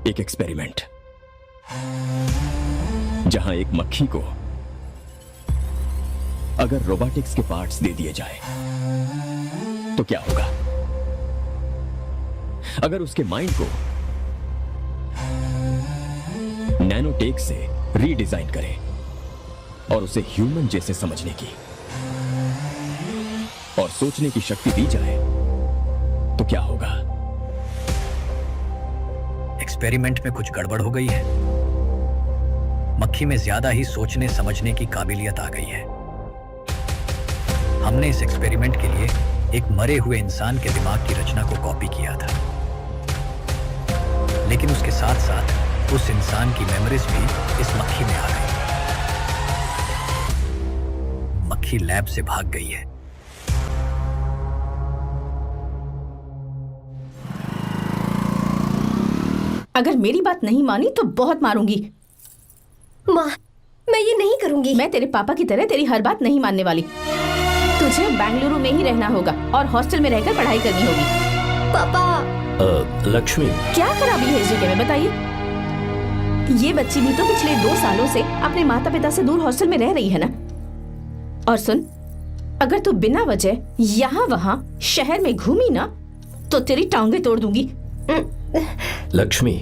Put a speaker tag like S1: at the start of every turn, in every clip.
S1: एक एक्सपेरिमेंट जहां एक मक्खी को अगर रोबोटिक्स के पार्ट्स दे दिए जाए तो क्या होगा? अगर उसके माइंड को नैनोटेक से रीडिजाइन करें और उसे ह्यूमन जैसे समझने की और सोचने की शक्ति दी जाए तो क्या होगा?
S2: एक्सपेरिमेंट में कुछ गड़बड़ हो गई है। मक्खी में ज्यादा ही सोचने समझने की काबिलियत आ गई है। हमने इस एक्सपेरिमेंट के लिए एक मरे हुए इंसान के दिमाग की रचना को कॉपी किया था, लेकिन उसके साथ साथ उस इंसान की मेमोरीज भी इस मक्खी में आ गई। मक्खी लैब से भाग गई है।
S3: अगर मेरी बात नहीं मानी तो बहुत मारूंगी।
S4: माँ, मैं ये नहीं करूंगी।
S3: मैं तेरे पापा की तरह तेरी हर बात नहीं मानने वाली। तुझे बेंगलुरु में ही रहना होगा और हॉस्टल में रहकर पढ़ाई करनी होगी।
S4: पापा।
S5: लक्ष्मी,
S3: क्या खराबी है इस जगह में बताइए? ये बच्ची भी तो पिछले 2 सालों से अपने माता पिता से दूर हॉस्टल में रह रही है ना। और सुन, अगर तू बिना वजह यहाँ वहाँ शहर में घूमी ना तो तेरी टांगें तोड़ दूंगी।
S5: लक्ष्मी,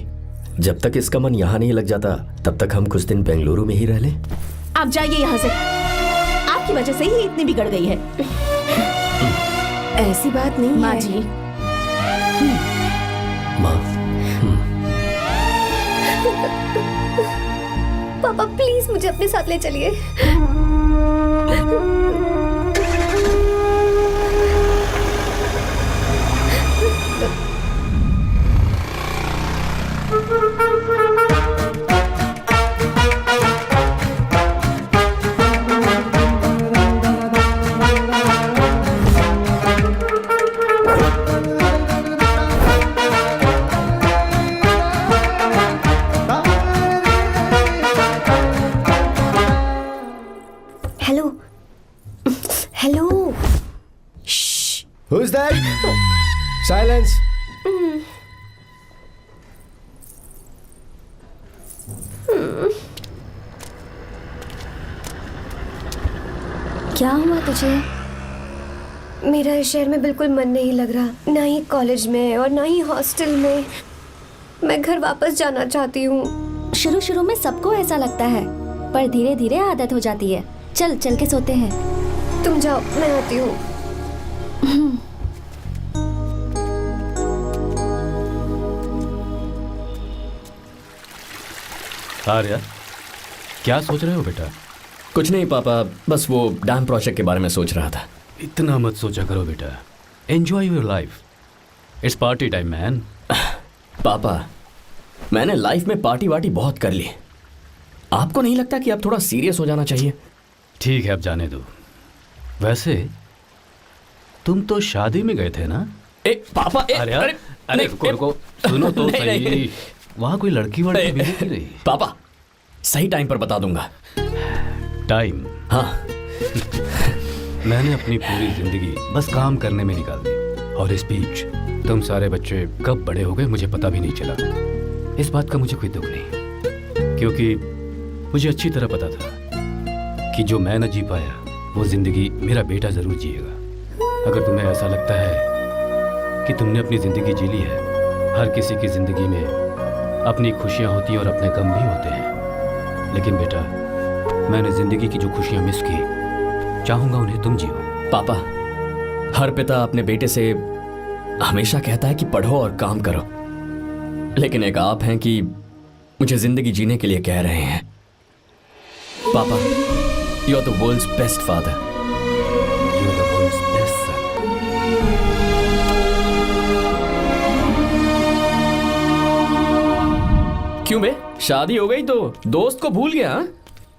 S5: जब तक इसका मन यहाँ नहीं लग जाता तब तक हम कुछ दिन बेंगलुरु में ही रह लें।
S3: आप जाइए यहाँ से। आपकी वजह से ही इतनी बिगड़ गई है।
S4: ऐसी बात नहीं
S3: माँ
S4: है।
S3: जी।
S5: माँ,
S4: पापा प्लीज मुझे अपने साथ ले चलिए। Hello hello.
S6: Who's that? Silence.
S4: क्या हुआ तुझे? मेरा इस शहर में बिल्कुल मन नहीं लग रहा, ना ही कॉलेज में और ना ही हॉस्टल में। मैं घर वापस जाना चाहती हूँ।
S7: शुरू शुरू में सबको ऐसा लगता है, पर धीरे धीरे आदत हो जाती है। चल चल के सोते हैं।
S4: तुम जाओ, मैं आती हूँ।
S8: आर्या, क्या सोच रहे हो बेटा?
S5: कुछ नहीं पापा, बस वो डैम प्रोजेक्ट के बारे में सोच रहा था।
S8: इतना मत सोचा करो बेटा। Enjoy your life. It's party time man.
S5: पापा, मैंने लाइफ में पार्टी वार्टी बहुत कर ली। आपको नहीं लगता कि अब थोड़ा सीरियस हो जाना चाहिए?
S8: ठीक है, अब जाने दो। वैसे तुम तो शादी में गए थे ना?
S5: पापा,
S8: अरे रुको, सुनो तो सही। वहाँ कोई लड़की वड़की मिली नहीं रही?
S5: पापा, सही टाइम पर बता दूंगा।
S8: टाइम?
S5: हाँ।
S8: मैंने अपनी पूरी जिंदगी बस काम करने में निकाल दी, और इस बीच तुम सारे बच्चे कब बड़े हो गए मुझे पता भी नहीं चला। इस बात का मुझे कोई दुख नहीं, क्योंकि मुझे अच्छी तरह पता था कि जो मैं न जी पाया वो जिंदगी मेरा बेटा जरूर जिएगा। अगर तुम्हें ऐसा लगता है कि तुमने अपनी जिंदगी जी ली है, हर किसी की जिंदगी में अपनी खुशियां होती हैं और अपने गम भी होते हैं, लेकिन बेटा मैंने जिंदगी की जो खुशियां मिस की, चाहूंगा उन्हें तुम जियो।
S5: पापा, हर पिता अपने बेटे से हमेशा कहता है कि पढ़ो और काम करो, लेकिन एक आप हैं कि मुझे जिंदगी जीने के लिए कह रहे हैं। पापा, you are the world's best father.
S8: You are the world's best son.
S5: क्यों बे, शादी हो गई तो दोस्त को भूल गया?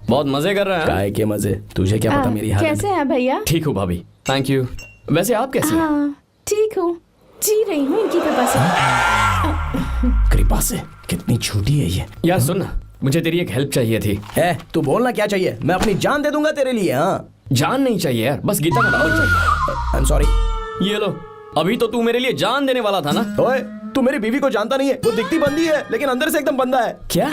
S5: बहुत मजे कर रहा है।
S6: काय के मजे, तुझे क्या पता मेरी हालत।
S3: कैसे हैं भैया?
S5: ठीक हूँ भाभी, थैंक यू। वैसे आप कैसे हैं?
S3: हाँ ठीक हूँ, जी रही हूँ इनकी कृपा से।
S6: कृपा से? कितनी झूठी है ये।
S5: यार सुन ना, मुझे तेरी एक हेल्प चाहिए थी।
S6: तू बोलना क्या चाहिए? मैं अपनी जान दे दूंगा तेरे लिए। हाँ,
S5: जान नहीं चाहिए यार, बस गीता का डाल चाहिए।
S6: I am sorry.
S5: ये लो, अभी तो तू मेरे लिए जान देने वाला था ना।
S6: ओए, तू मेरी बीवी को जानता नहीं है। वो दिखती बंदी है लेकिन अंदर से एकदम बंदा है।
S5: क्या?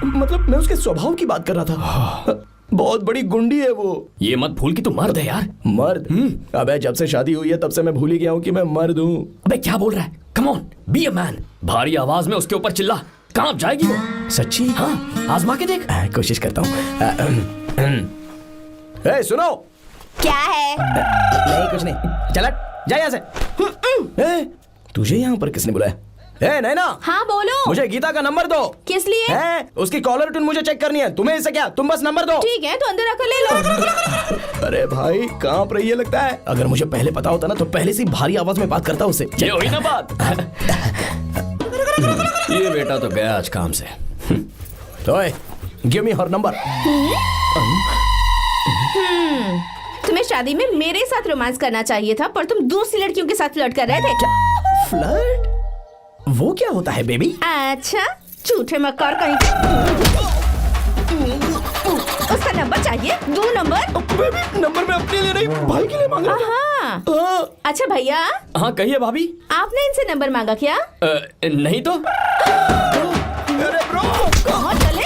S6: मतलब मैं उसके स्वभाव की बात कर रहा था। बहुत बड़ी गुंडी है वो।
S5: ये मत भूल कि तू मर्द है यार।
S6: मर्द? अबे जब से शादी हुई है तब से मैं भूल ही गया हूँ कि मैं मर्द हूँ।
S5: अबे क्या बोल रहा है? Come on, be a man. भारी आवाज में उसके ऊपर चिल्ला। कहाँ जाएगी वो?
S6: सच्ची?
S5: हाँ, आजमा के देख।
S6: कोशिश करता हूँ। ए, सुनो।
S3: क्या है?
S6: नहीं कुछ नहीं, चल जा यहाँ से। ए, तुझे यहाँ पर किसने बुलाया? ए नैना।
S3: हाँ बोलो।
S6: मुझे गीता का नंबर दो।
S3: किस लिए?
S6: उसकी कॉलर ट्यून मुझे चेक करनी है। तुम्हें इससे क्या, तुम बस नंबर दो।
S3: ठीक है तो अंदर आकर ले लो।
S6: अरे भाई कांप रही है लगता है। अगर मुझे पहले पता होता ना तो पहले से भारी आवाज में बात करता उससे।
S5: ये हुई ना बात। ये बेटा तो गया आज काम से।
S6: ओए, गिव मी हर नंबर।
S3: तुम्हें शादी में मेरे साथ रोमांस करना चाहिए था, पर तुम दूसरी लड़कियों के साथ फ्लर्ट कर रहे थे।
S6: फ्लर्ट? वो क्या होता है बेबी?
S3: अच्छा, झूठे मक्कार कहीं के। उसका नंबर चाहिए? दो नंबर।
S6: बेबी नंबर मैं अपने लिए नहीं भाई के लिए मांग रहा
S3: हाँ।
S6: हूँ।
S3: अच्छा भैया,
S5: हाँ कहिए भाभी।
S3: आपने इनसे नंबर मांगा क्या?
S5: नहीं तो।
S6: अरे ब्रो,
S3: कहाँ चले?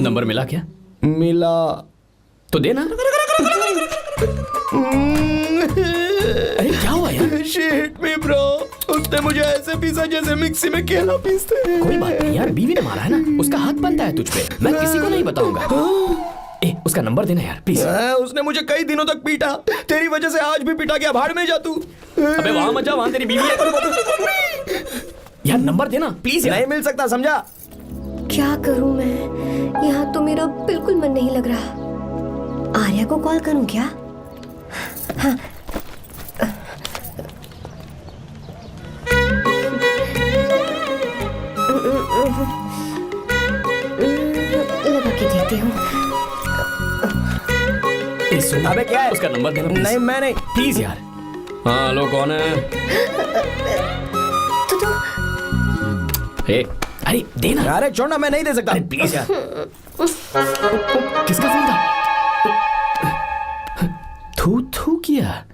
S5: नंबर मिला क्या?
S6: मिला
S5: तो देना। अरे क्या हुआ यार?
S6: शिट मी ब्रो, उसने मुझे ऐसे पीसा जैसे मिक्सी में केला पीसते हैं।
S5: कोई बात नहीं यार, बीवी ने मारा है ना, उसका हाथ बनता है तुझ पे। मैं किसी को नहीं बताऊंगा। ए, उसका नंबर देना यार प्लीज।
S6: उसने मुझे कई दिनों तक पीटा। तेरी वजह से आज भी पीटा गया। भाड़ में जा तू।
S5: अबे वहां मत जा, वहां तेरी बीवी है। यार नंबर देना प्लीज यार।
S6: नहीं मिल सकता, समझा?
S4: क्या करूं मैं? यहाँ तो मेरा बिल्कुल मन नहीं लग रहा। आर्या को कॉल करूं क्या? हाँ। लगा के देती हूँ।
S6: अबे क्या है?
S5: उसका नंबर देना please।
S6: नहीं मैं नहीं।
S5: प्लीज यार। हाँ हेलो, कौन है?
S4: तो
S5: ए, अरे देना।
S6: अरे छोड़ना, मैं नहीं दे सकता।
S5: अरे प्लीज यार। किसका फोन था? थू थू किया।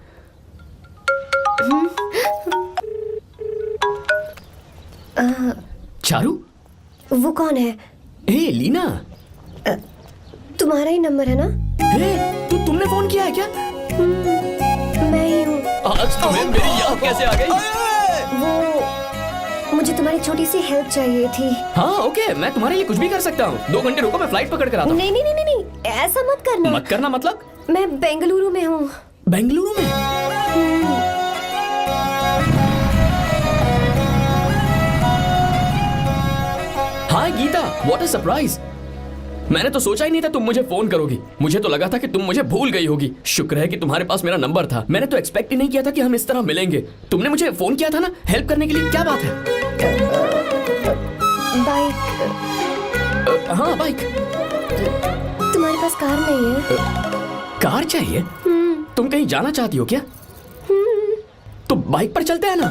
S5: चारू?
S4: वो कौन है?
S5: ए लीना।
S4: तुम्हारा ही नंबर है ना?
S5: ए, तुमने फोन किया है क्या?
S4: मैं ही हूँ।
S5: आज तुम्हें मेरी याद कैसे आ गई?
S4: वो मुझे तुम्हारी छोटी सी हेल्प चाहिए थी।
S5: हाँ ओके, मैं तुम्हारे लिए कुछ भी कर सकता हूँ। 2 घंटे रुको, मैं फ्लाइट पकड़ कर आता हूँ।
S4: नहीं नहीं नहीं नहीं, ऐसा मत करना।
S5: मत करना मतलब?
S4: मैं बेंगलुरु में हूँ।
S5: बेंगलुरु में? हाय गीता, व्हाट अ सरप्राइज। मैंने तो सोचा ही नहीं था तुम मुझे फोन करोगी। मुझे तो लगा था कि तुम मुझे भूल गई होगी। शुक्र है कि तुम्हारे पास मेरा नंबर था। मैंने तो एक्सपेक्ट ही नहीं किया था कि हम इस तरह मिलेंगे। तुमने मुझे फोन किया था ना हेल्प करने के लिए, क्या बात है?
S4: बाइक।
S5: हाँ बाइक।
S4: तुम्हारे पास कार नहीं है?
S5: कार चाहिए? तुम कहीं जाना चाहती हो क्या? तो बाइक पर चलते हैं ना।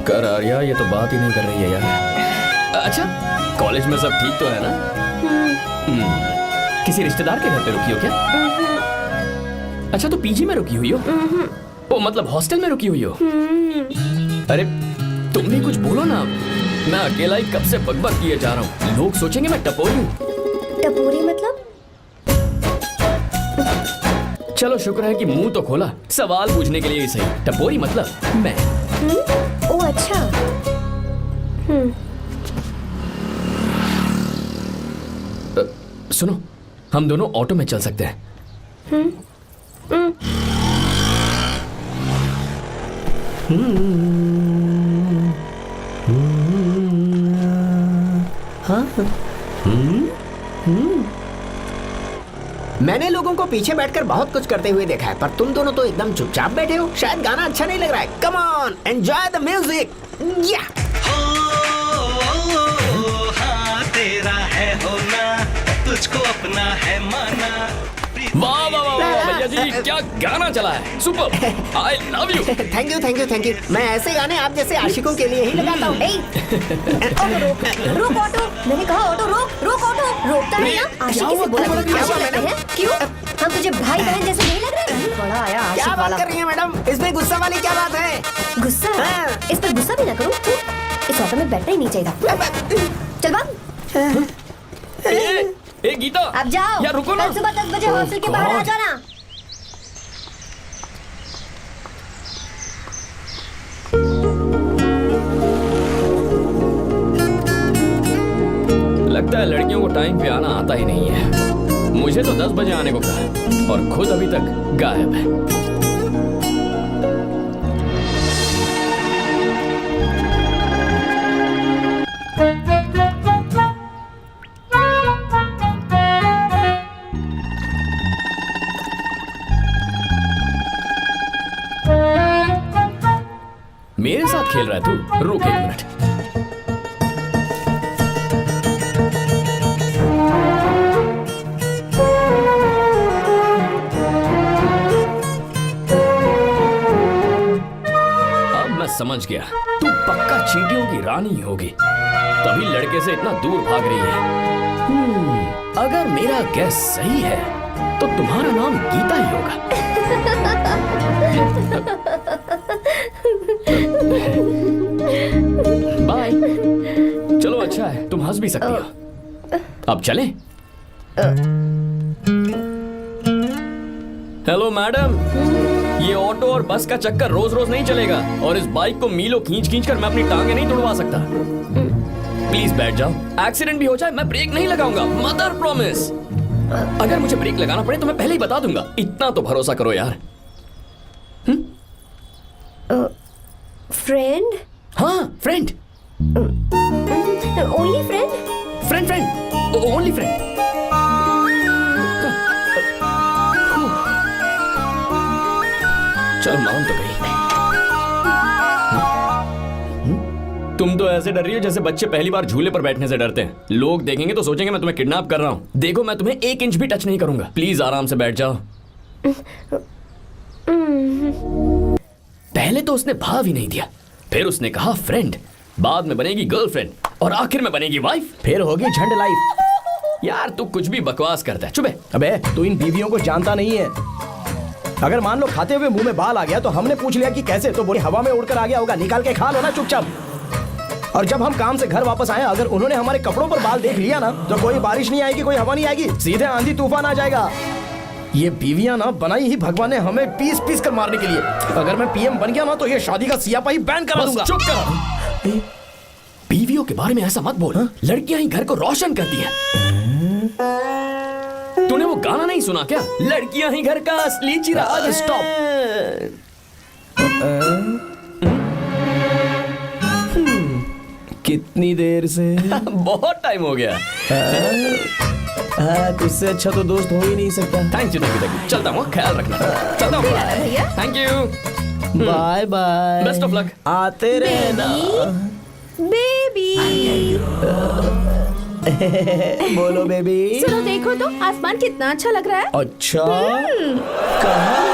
S5: कर आर्या, ये तो बात ही नहीं कर रही है यार। अच्छा, कॉलेज में सब ठीक तो है ना? किसी रिश्तेदार के घर पे रुकी हो क्या? अच्छा, तो पीजी में रुकी हुई हो? ओ मतलब हॉस्टल में रुकी हुई हो? अरे तुम भी कुछ बोलो ना। मैं अकेला ही कब से बकबक किए जा रहा हूँ। लोग सोचेंगे मैं टपोरी हूँ।
S4: टपोरी मतलब?
S5: चलो शुक्र है कि मुंह तो खोला, सवाल पूछने के लिए ही सही। टपोरी मतलब मैं।
S4: ओ अच्छा।
S5: सुनो, हम दोनों ऑटो में चल सकते हैं।
S9: मैंने लोगों को पीछे बैठकर बहुत कुछ करते हुए देखा है, पर तुम दोनों तो एकदम चुपचाप बैठे हो। शायद गाना अच्छा नहीं लग रहा है। Come on, enjoy the music. या
S10: हाँ तेरा है होना, तुझको अपना है माना।
S5: वाह वाह वाह वाह, भैया जी क्या गाना चला है, super, I love you.
S9: Thank you thank you thank you. मैं ऐसे गाने आप जैसे आशिकों के लिए ही लगाता हूँ।
S4: ऑटो रोक ऑटो, मैंने कहा ऑटो रोक रोक ऑटो। रोकता नहीं ना, आशिकी से बोला है। क्यों हम तुझे भाई बहन जैसे नहीं लग रहे? बड़ा आया
S9: क्या
S4: आशिक
S9: बात
S4: वाला।
S9: कर रही है मैडम, इसमें गुस्सा वाली क्या बात है?
S4: गुस्सा?
S9: हाँ।
S4: इस पर गुस्सा भी ना करूं। इस ऑटो में बैठना ही नहीं चाहिए था। चल भाग।
S5: ए गीता,
S4: अब जाओ।
S5: यार रुको ना।
S4: कल सुबह 10 बजे हॉस्टल के बाहर आ जाना।
S5: लगता है लड़कियों को टाइम पे आना आता ही नहीं है। मुझे तो 10 बजे आने को कहा और खुद अभी तक गायब है। मेरे साथ खेल रहा है तू? रुक 1 मिनट। समझ गया, तू पक्का चींटियों की रानी होगी, तभी लड़के से इतना दूर भाग रही है। अगर मेरा गैस सही है तो तुम्हारा नाम गीता ही होगा। बाय। चलो अच्छा है, तुम हंस भी सकती हो। अब चलें? हेलो मैडम, ये ऑटो और बस का चक्कर रोज रोज नहीं चलेगा और इस बाइक को मीलों खींच खींच कर मैं अपनी टांगे नहीं तुड़वा सकता। प्लीज बैठ जाओ, एक्सीडेंट भी हो जाए मैं ब्रेक नहीं लगाऊंगा, मदर प्रॉमिस। अगर मुझे ब्रेक लगाना पड़े तो मैं पहले ही बता दूंगा, इतना तो भरोसा करो यार।
S4: फ्रेंड?
S5: हाँ friend.
S4: Only friend?
S5: Friend friend, only friend. चल मान तो गई। तुम तो ऐसे डर रही हो जैसे बच्चे पहली बार झूले पर बैठने से डरते हैं। लोग देखेंगे तो सोचेंगे मैं तुम्हें किडनैप कर रहा हूँ। देखो मैं तुम्हें 1 इंच भी टच नहीं करूंगा, प्लीज आराम से बैठ जाओ। पहले तो उसने भाव ही नहीं दिया, फिर उसने कहा फ्रेंड, बाद में बनेगी गर्लफ्रेंड और आखिर में बनेगी वाइफ,
S6: फिर होगी झंड लाइफ।
S5: यार तू कुछ भी बकवास करता है, चुप है।
S6: अबे तू इन बीवियों को जानता नहीं है। अगर मान लो खाते हुए मुंह में बाल आ गया तो हमने पूछ लिया कि कैसे, तो बोली हवा में उड़कर आ गया होगा, निकाल के खा लो ना चुपचाप। और जब हम काम से घर वापस आए, अगर उन्होंने हमारे कपड़ों पर बाल देख लिया ना तो कोई बारिश नहीं आएगी, कोई हवा नहीं आएगी, सीधे आंधी तूफान आ जाएगा। ये बीवियां ना बनाई ही भगवान ने हमें पीस पीस कर मारने के लिए। अगर मैं पीएम बन गया ना तो ये शादी का सियापाही बैन करा दूंगा।
S5: चुप कर। बीवियों के बारे में ऐसा मत बोल, लड़कियां ही घर को रोशन करती हैं। तूने वो गाना नहीं सुना क्या, लड़कियां ही घर का असली चिराग। स्टॉप।
S6: कितनी देर से?
S5: बहुत टाइम हो गया।
S6: तुझसे अच्छा तो दोस्त हो ही नहीं सकता।
S5: Thank you thank you. चलता हूँ, ख्याल रखना। चलता हूँ
S3: भैया।
S5: Thank you.
S6: Bye bye.
S5: Best of luck.
S6: आते रहना।
S3: बेबी।
S6: बोलो बेबी।
S3: सुनो देखो तो आसमान कितना अच्छा लग रहा है।
S6: अच्छा कहाँ?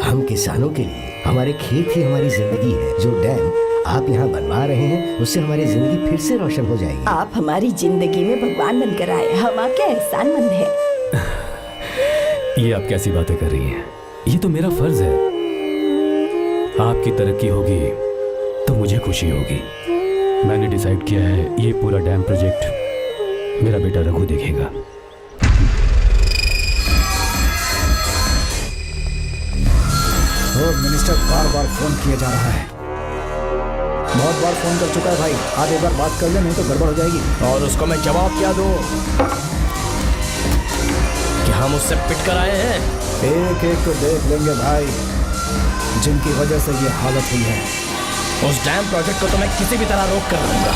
S10: हम किसानों के लिए हमारे खेत ही हमारी जिंदगी है। जो डैम आप यहाँ बनवा रहे हैं उससे हमारी जिंदगी फिर से रोशन हो जाएगी।
S11: आप हमारी जिंदगी में भगवान बनकर आए, हम आपके एहसानमंद हैं।
S8: ये आप कैसी बातें कर रही हैं? ये तो मेरा फर्ज है। आपकी तरक्की होगी तो मुझे खुशी होगी। मैंने डिसाइड किया है ये पूरा डैम प्रोजेक्ट मेरा बेटा रघु देखेगा।
S2: मिनिस्टर बार बार फोन किया जा रहा है। बहुत बार फोन कर चुका है भाई, आप एक बार बात कर ले, नहीं तो गड़बड़ हो जाएगी।
S6: और उसको मैं जवाब क्या दूं कि हम उससे पिट कर आए हैं?
S2: एक एक को देख लेंगे भाई, जिनकी वजह से ये हालत हुई है।
S6: उस डैम प्रोजेक्ट को तो मैं किसी भी तरह रोक कर रहूंगा।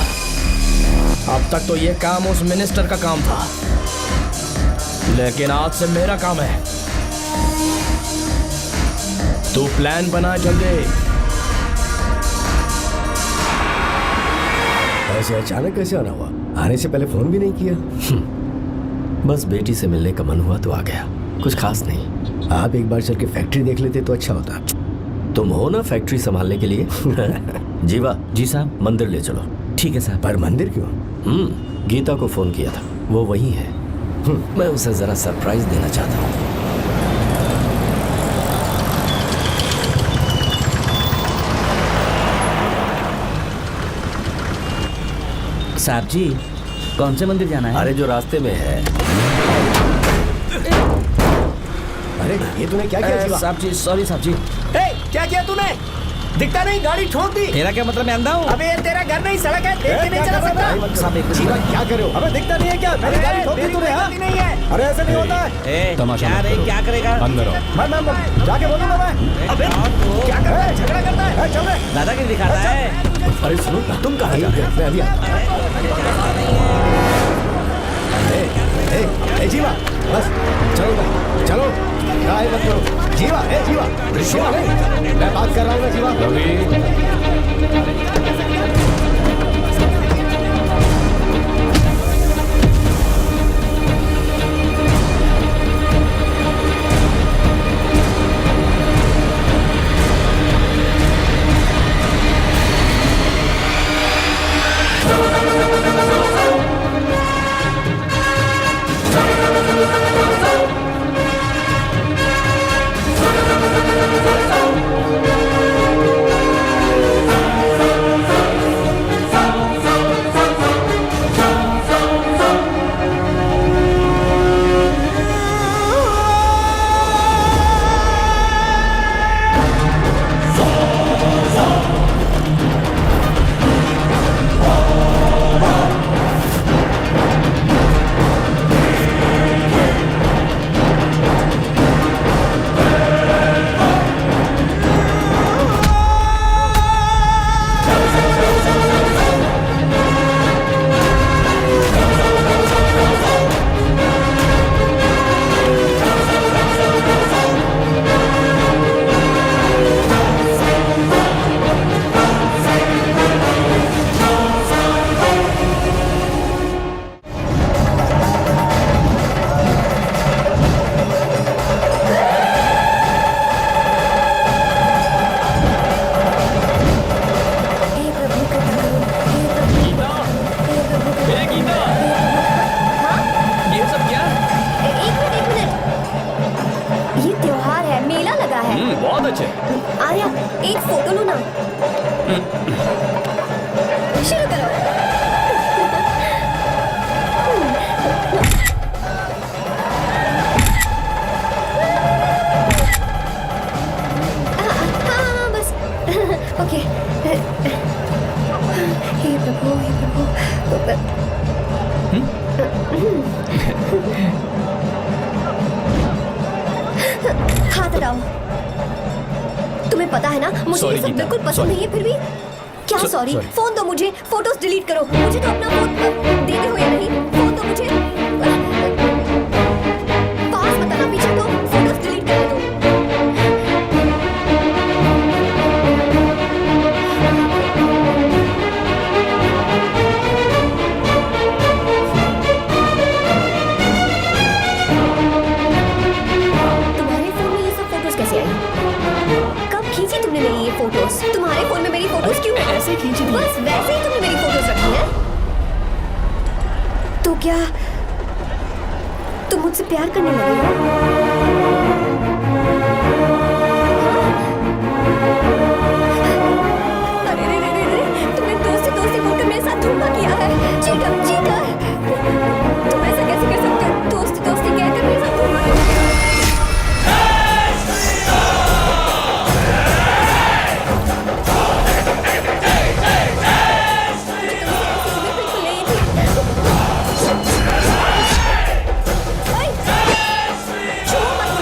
S6: अब तक तो ये काम उस मिनिस्टर का काम था, लेकिन आज से मेरा काम है। तू प्लान बना जल्दी।
S10: ऐसे अचानक कैसे आना हुआ? आने से पहले फोन भी नहीं किया?
S5: बस बेटी से मिलने का मन हुआ तो आ गया, कुछ खास नहीं।
S10: आप एक बार चल के फैक्ट्री देख लेते तो अच्छा होता।
S5: तुम हो ना फैक्ट्री संभालने के लिए। जीवा।
S12: जी साहब।
S5: मंदिर ले चलो।
S12: ठीक है साहब।
S10: पर मंदिर क्यों?
S5: गीता को फोन किया था, वो वही है। मैं उसे जरा सरप्राइज देना चाहता हूँ।
S12: साहब जी, कौन से मंदिर जाना है?
S5: अरे जो रास्ते में है।
S10: अरे ये तूने क्या किया जीवा?
S12: साहब जी, सॉरी साहब जी।
S9: क्या किया तूने? दिखता नहीं, गाड़ी ठोक दी।
S12: तेरा क्या मतलब, मैं अंधा हूँ?
S9: अबे ये तेरा घर नहीं, सड़क है, देख के नहीं चला सकता।
S12: साहब एक
S6: जीवा क्या करे हो? अबे दिखता नहीं है क्या? मेरी गाड़ी ठोक दी तूने? हाँ?
S9: नहीं है।
S6: अरे ऐसे नहीं होता है।
S8: तमाशा
S12: क्या
S8: मत
S12: रे,
S8: करो।
S12: क्या करेगा?
S8: अंदर आओ।
S6: मैं जाके बोलूंगा मैं।
S9: अबे क्या कर रहा है? झगड़ा करता है?
S6: चल रहे।
S12: दादागिरी दिखाता है।
S5: अरे सुनो, तुम कहाँ जा रहे हो?
S10: मैं अभी आता हूं।
S6: ए जीवा, बस चलो भाई, चलो गाय मत करो। जीवा, ए जीवा, जीवा नहीं, मैं बात कर रहा हूँ ना जीवा।
S5: बहुत अच्छे।
S4: आर्या, एक फोटो लो ना। शुरू करो। हाँ, बस ओके। हे प्रभु, हे प्रभु। हाथ हटाओ। तुम्हें पता है ना, मुझे ये सब बिल्कुल पसंद नहीं है, फिर भी क्या सॉरी? फोन दो मुझे, फोटोज डिलीट करो। मुझे तो अपना फोन देते हो या नहीं? फोन दो मुझे। पास बताना, पीछे तो फोटोज डिलीट कर दो। तुम्हारे फोन में ये सब फोटोज कैसे आई? कब खींची तुमने मेरी ये फोटोज? तुम्हारे फोन में मेरी फोटोज क्यों ऐसे खींची थी? बस वैसे ही तुमने मेरी फोटोज रखी है। तो क्या तुम मुझसे प्यार करने लगे हो? अरे रे रे रे रे, तुमने दोस्ती दोस्ती बोलकर मेरे साथ धोखा किया है। चीटर, चीटर, तुम ऐसा कैसे कर सकते हो? दोस्ती दोस्ती कहकर मेरे साथ धोखा किया। छुओ मत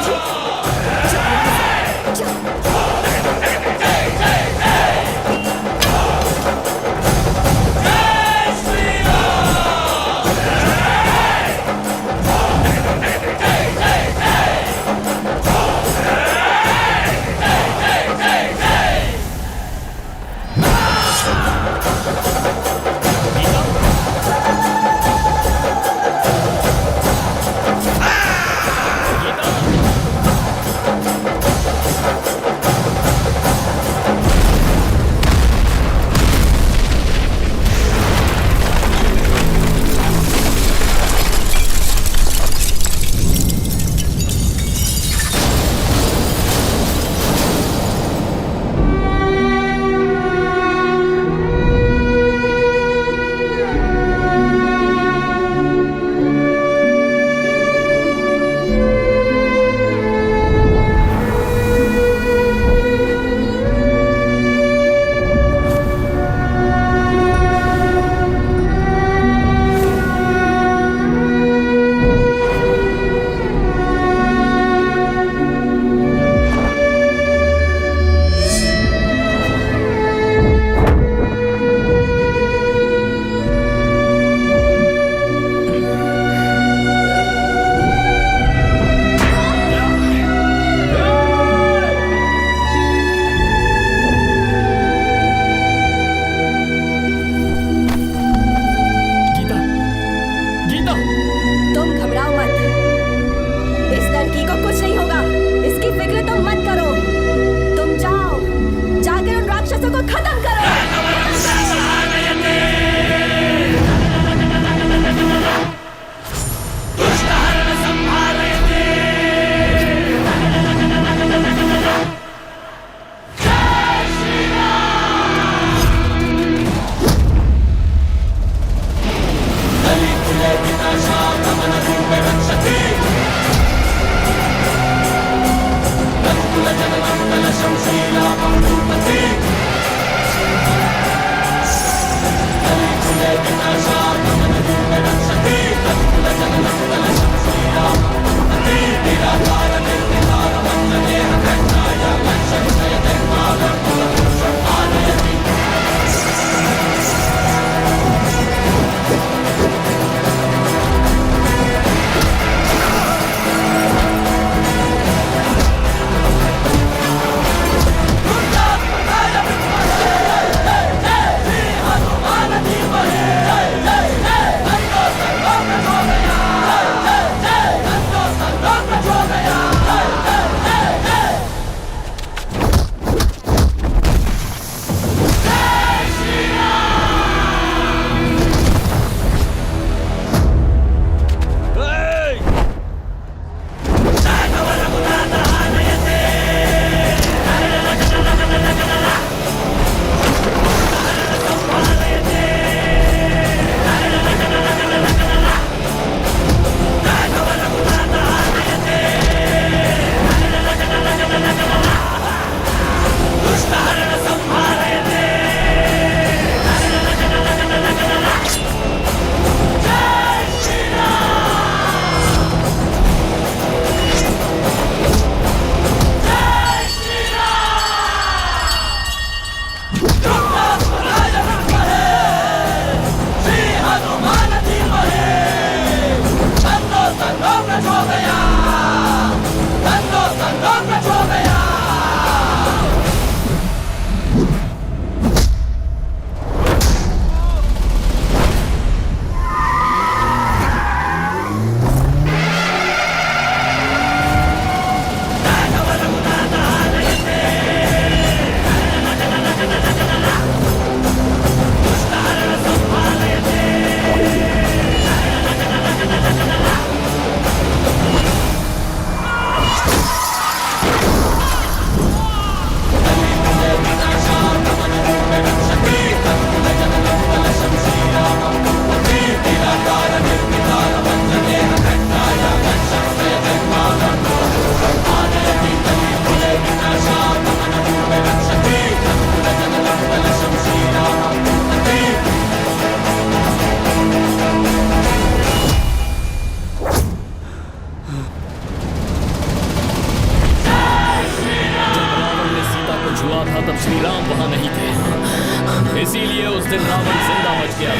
S5: छुआ था तब श्री राम वहां नहीं थे, इसीलिए उस दिन रावण जिंदा बच गया।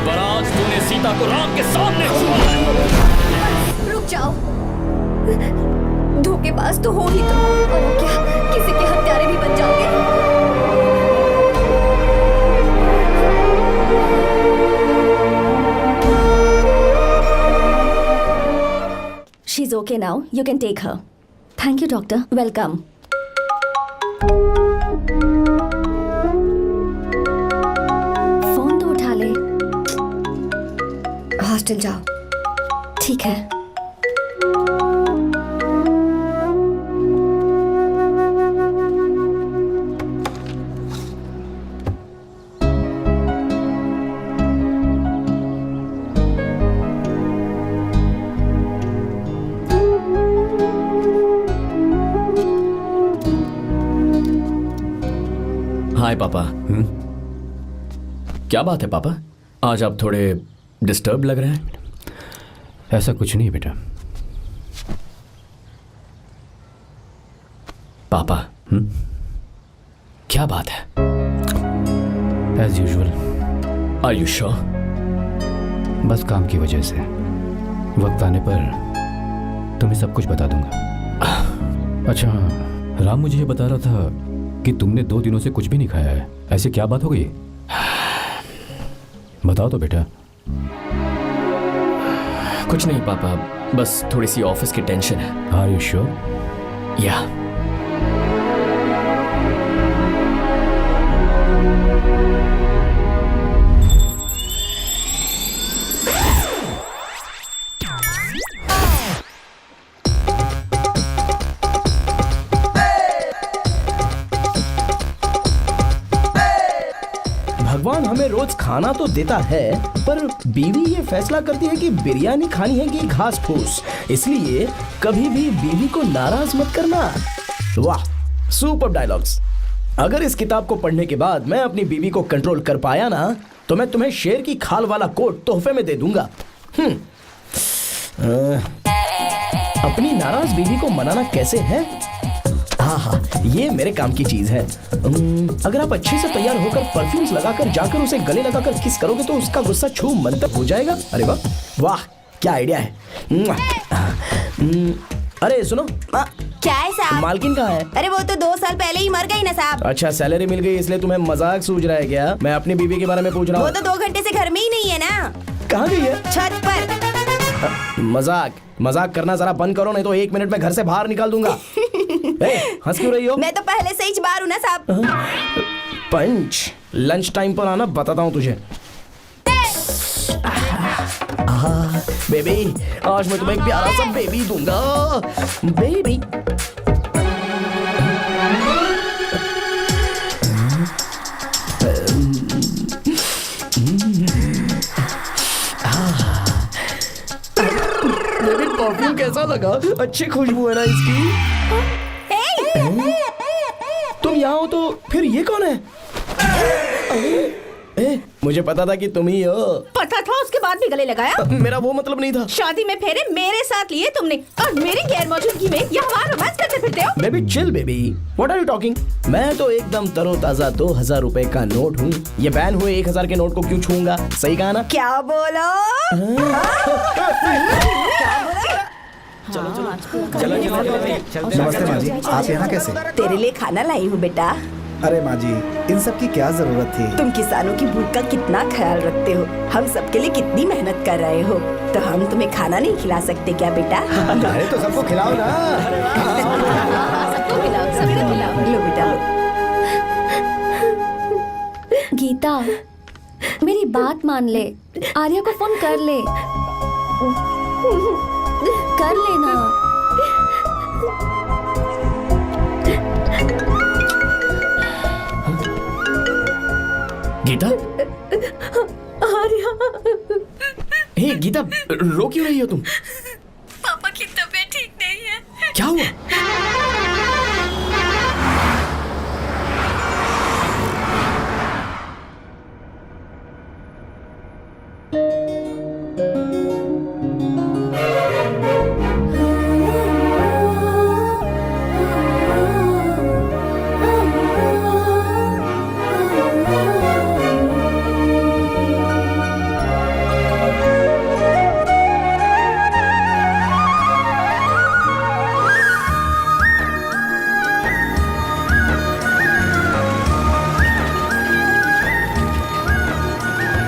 S5: पर आज तूने सीता को राम के सामने छुआ है।
S4: रुक जाओ, धोखेबाज तो हो ही तुम, और अब क्या किसी के हत्यारे भी बन जाओगे?
S7: She's okay now. You can take her. Thank you, doctor. Welcome. Phone तो उठा ले।
S4: हॉस्टल जाओ।
S7: ठीक है।
S5: हाय पापा। क्या बात है पापा, आज आप थोड़े डिस्टर्ब लग रहे हैं।
S8: ऐसा कुछ नहीं बेटा।
S5: पापा क्या बात है?
S8: As usual.
S5: Are you sure?
S8: बस काम की वजह से वक्त आने पर तुम्हें सब कुछ बता दूंगा। अच्छा हाँ, राम मुझे ये बता रहा था कि तुमने 2 दिनों से कुछ भी नहीं खाया है। ऐसे क्या बात हो गई? बताओ तो बेटा।
S5: कुछ नहीं पापा, बस थोड़ी सी ऑफिस की टेंशन है।
S8: Are you sure?
S5: या।
S6: भगवान हमें रोज खाना तो देता है, पर बीवी ये फैसला करती है कि बिरयानी खानी है कि घास फूस। इसलिए कभी भी बीवी को नाराज मत करना। वाह, सुपर डायलॉग्स। अगर इस किताब को पढ़ने के बाद मैं अपनी बीवी को कंट्रोल कर पाया ना, तो मैं तुम्हें शेर की खाल वाला कोट तोहफे में दे दूंगा। अपनी नाराज बीवी को मनाना कैसे है? हाँ, ये मेरे काम की चीज है। अगर आप अच्छे से तैयार होकर परफ्यूम्स लगाकर जाकर उसे गले लगाकर किस करोगे तो उसका गुस्सा छू मंतर हो जाएगा। अरे वाह वाह, क्या आइडिया है। अरे सुनो,
S11: क्या है साहब?
S6: मालकिन कहाँ है?
S11: अरे वो तो 2 साल पहले ही मर गई ना साहब।
S6: अच्छा, सैलरी मिल गई इसलिए तुम्हें मजाक सूझ रहा है क्या? मैं अपनी बीवी के बारे में पूछ रहा हूँ।
S11: वो तो 2 घंटे से घर में ही नहीं है ना।
S6: कहाँ गई है?
S11: छत पर।
S6: मजाक करना जरा बंद करो, नहीं तो 1 मिनट में घर से बाहर निकाल दूंगा। हंस क्यों रही हो?
S11: मैं तो पहले से ही बाहर हूँ ना साहब।
S6: पंच, लंच टाइम पर आना, बताता हूँ तुझे। बेबी, आज मैं तुम्हें एक प्यारा सा बेबी दूंगा। बेबी परफ्यूम कैसा लगा? अच्छी खुशबू है ना इसकी। तुम यहाँ हो तो फिर ये कौन है? मुझे पता था कि तुम ही हो।
S3: पता था उसके बाद भी गले लगाया?
S6: मेरा वो मतलब नहीं था।
S3: शादी में फेरे मेरे साथ लिए तुमने और मेरी गैर मौजूदगी में यहाँ रोमांस करते फिरते हो।
S6: Baby chill baby, what are you talking? मैं तो एकदम तरोताजा 2000 रुपए का नोट हूँ। ये बैन हुए 1000 के नोट को क्यों छूऊंगा? सही कहा ना?
S11: क्या बोलो?
S6: चलो
S13: नमस्ते माँ जी, आप यहाँ कैसे?
S11: तेरे लिए खाना लाई हूँ बेटा।
S13: अरे माँ जी, इन सब की क्या जरूरत थी?
S11: तुम किसानों की भूख का कितना ख्याल रखते हो, हम सबके लिए कितनी मेहनत कर रहे हो, तो हम तुम्हें खाना नहीं खिला सकते क्या बेटा?
S10: अरे तो सबको खिलाओ ना।
S3: सबको खिलाओ, सबको खिलाओ।
S11: लो बेटा लो।
S7: गीता, मेरी बात मान ले, आर्या को फोन कर ले, कर लेना।
S5: गीता,
S3: आर्या,
S5: हे गीता, रो क्यों रही हो तुम?
S3: पापा की तबीयत ठीक नहीं है।
S5: क्या हुआ?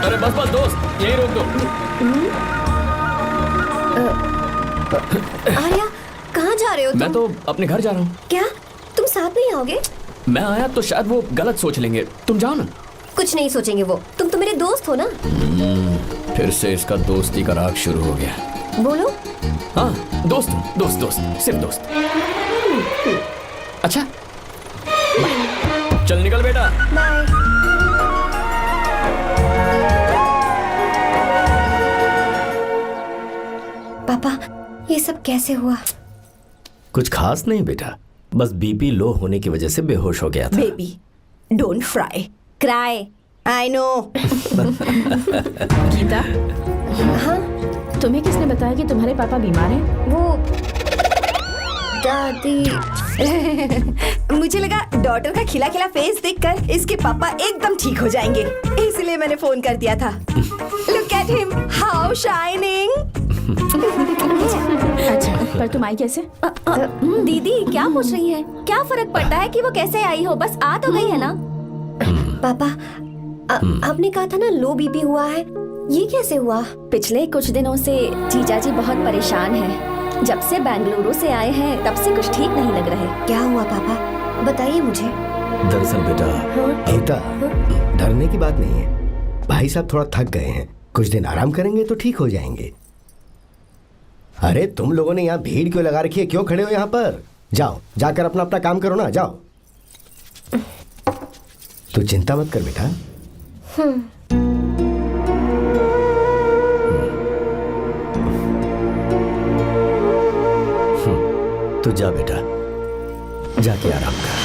S5: अरे बस बस दोस्त, यही रोक दो।
S4: आर्या, कहाँ जा रहे हो तुम?
S5: मैं तो अपने घर जा रहा हूँ।
S4: क्या तुम साथ नहीं आओगे?
S5: मैं आया तो शायद वो गलत सोच लेंगे, तुम जाओ ना।
S4: कुछ नहीं सोचेंगे वो, तुम तो मेरे दोस्त हो ना।
S5: फिर से इसका दोस्ती का राग शुरू हो गया।
S4: बोलो।
S5: हाँ, दोस्त हूँ, दोस्त दोस्त, सिर्फ दोस्त। अच्छा, चल निकल बेटा।
S4: बाय। पापा, ये सब कैसे हुआ?
S10: कुछ खास नहीं बेटा, बस बीपी लो होने की वजह से बेहोश हो गया था।
S11: Baby, don't fry, cry, I know.
S3: Geeta,
S4: हाँ,
S3: तुम्हें किसने बताया कि तुम्हारे पापा बीमार हैं?
S4: वो दादी।
S11: मुझे लगा डॉटर का खिला खिला फेस देखकर इसके पापा एकदम ठीक हो जाएंगे, इसलिए मैंने फोन कर दिया था। Look at him, how shining.
S3: अच्छा, पर तुम आई कैसे?
S7: दीदी क्या पूछ रही है? क्या फर्क पड़ता है कि वो कैसे आई हो, बस आ तो गई है ना।
S4: पापा, आपने कहा था ना लो बीपी हुआ है, ये कैसे हुआ?
S7: पिछले कुछ दिनों से जीजा जी बहुत परेशान हैं। जब से बेंगलुरु से आए हैं तब से कुछ ठीक नहीं लग रहे।
S4: क्या हुआ पापा, बताइए मुझे।
S10: दरअसल बेटा, गीता, डरने की बात नहीं है। भाई साहब थोड़ा थक गए हैं, कुछ दिन आराम करेंगे तो ठीक हो जाएंगे। अरे तुम लोगों ने यहाँ भीड़ क्यों लगा रखी है? क्यों खड़े हो यहाँ पर? जाओ, जाकर अपना अपना काम करो ना, जाओ। तू चिंता मत कर बेटा। तू जा बेटा, जाके आराम कर।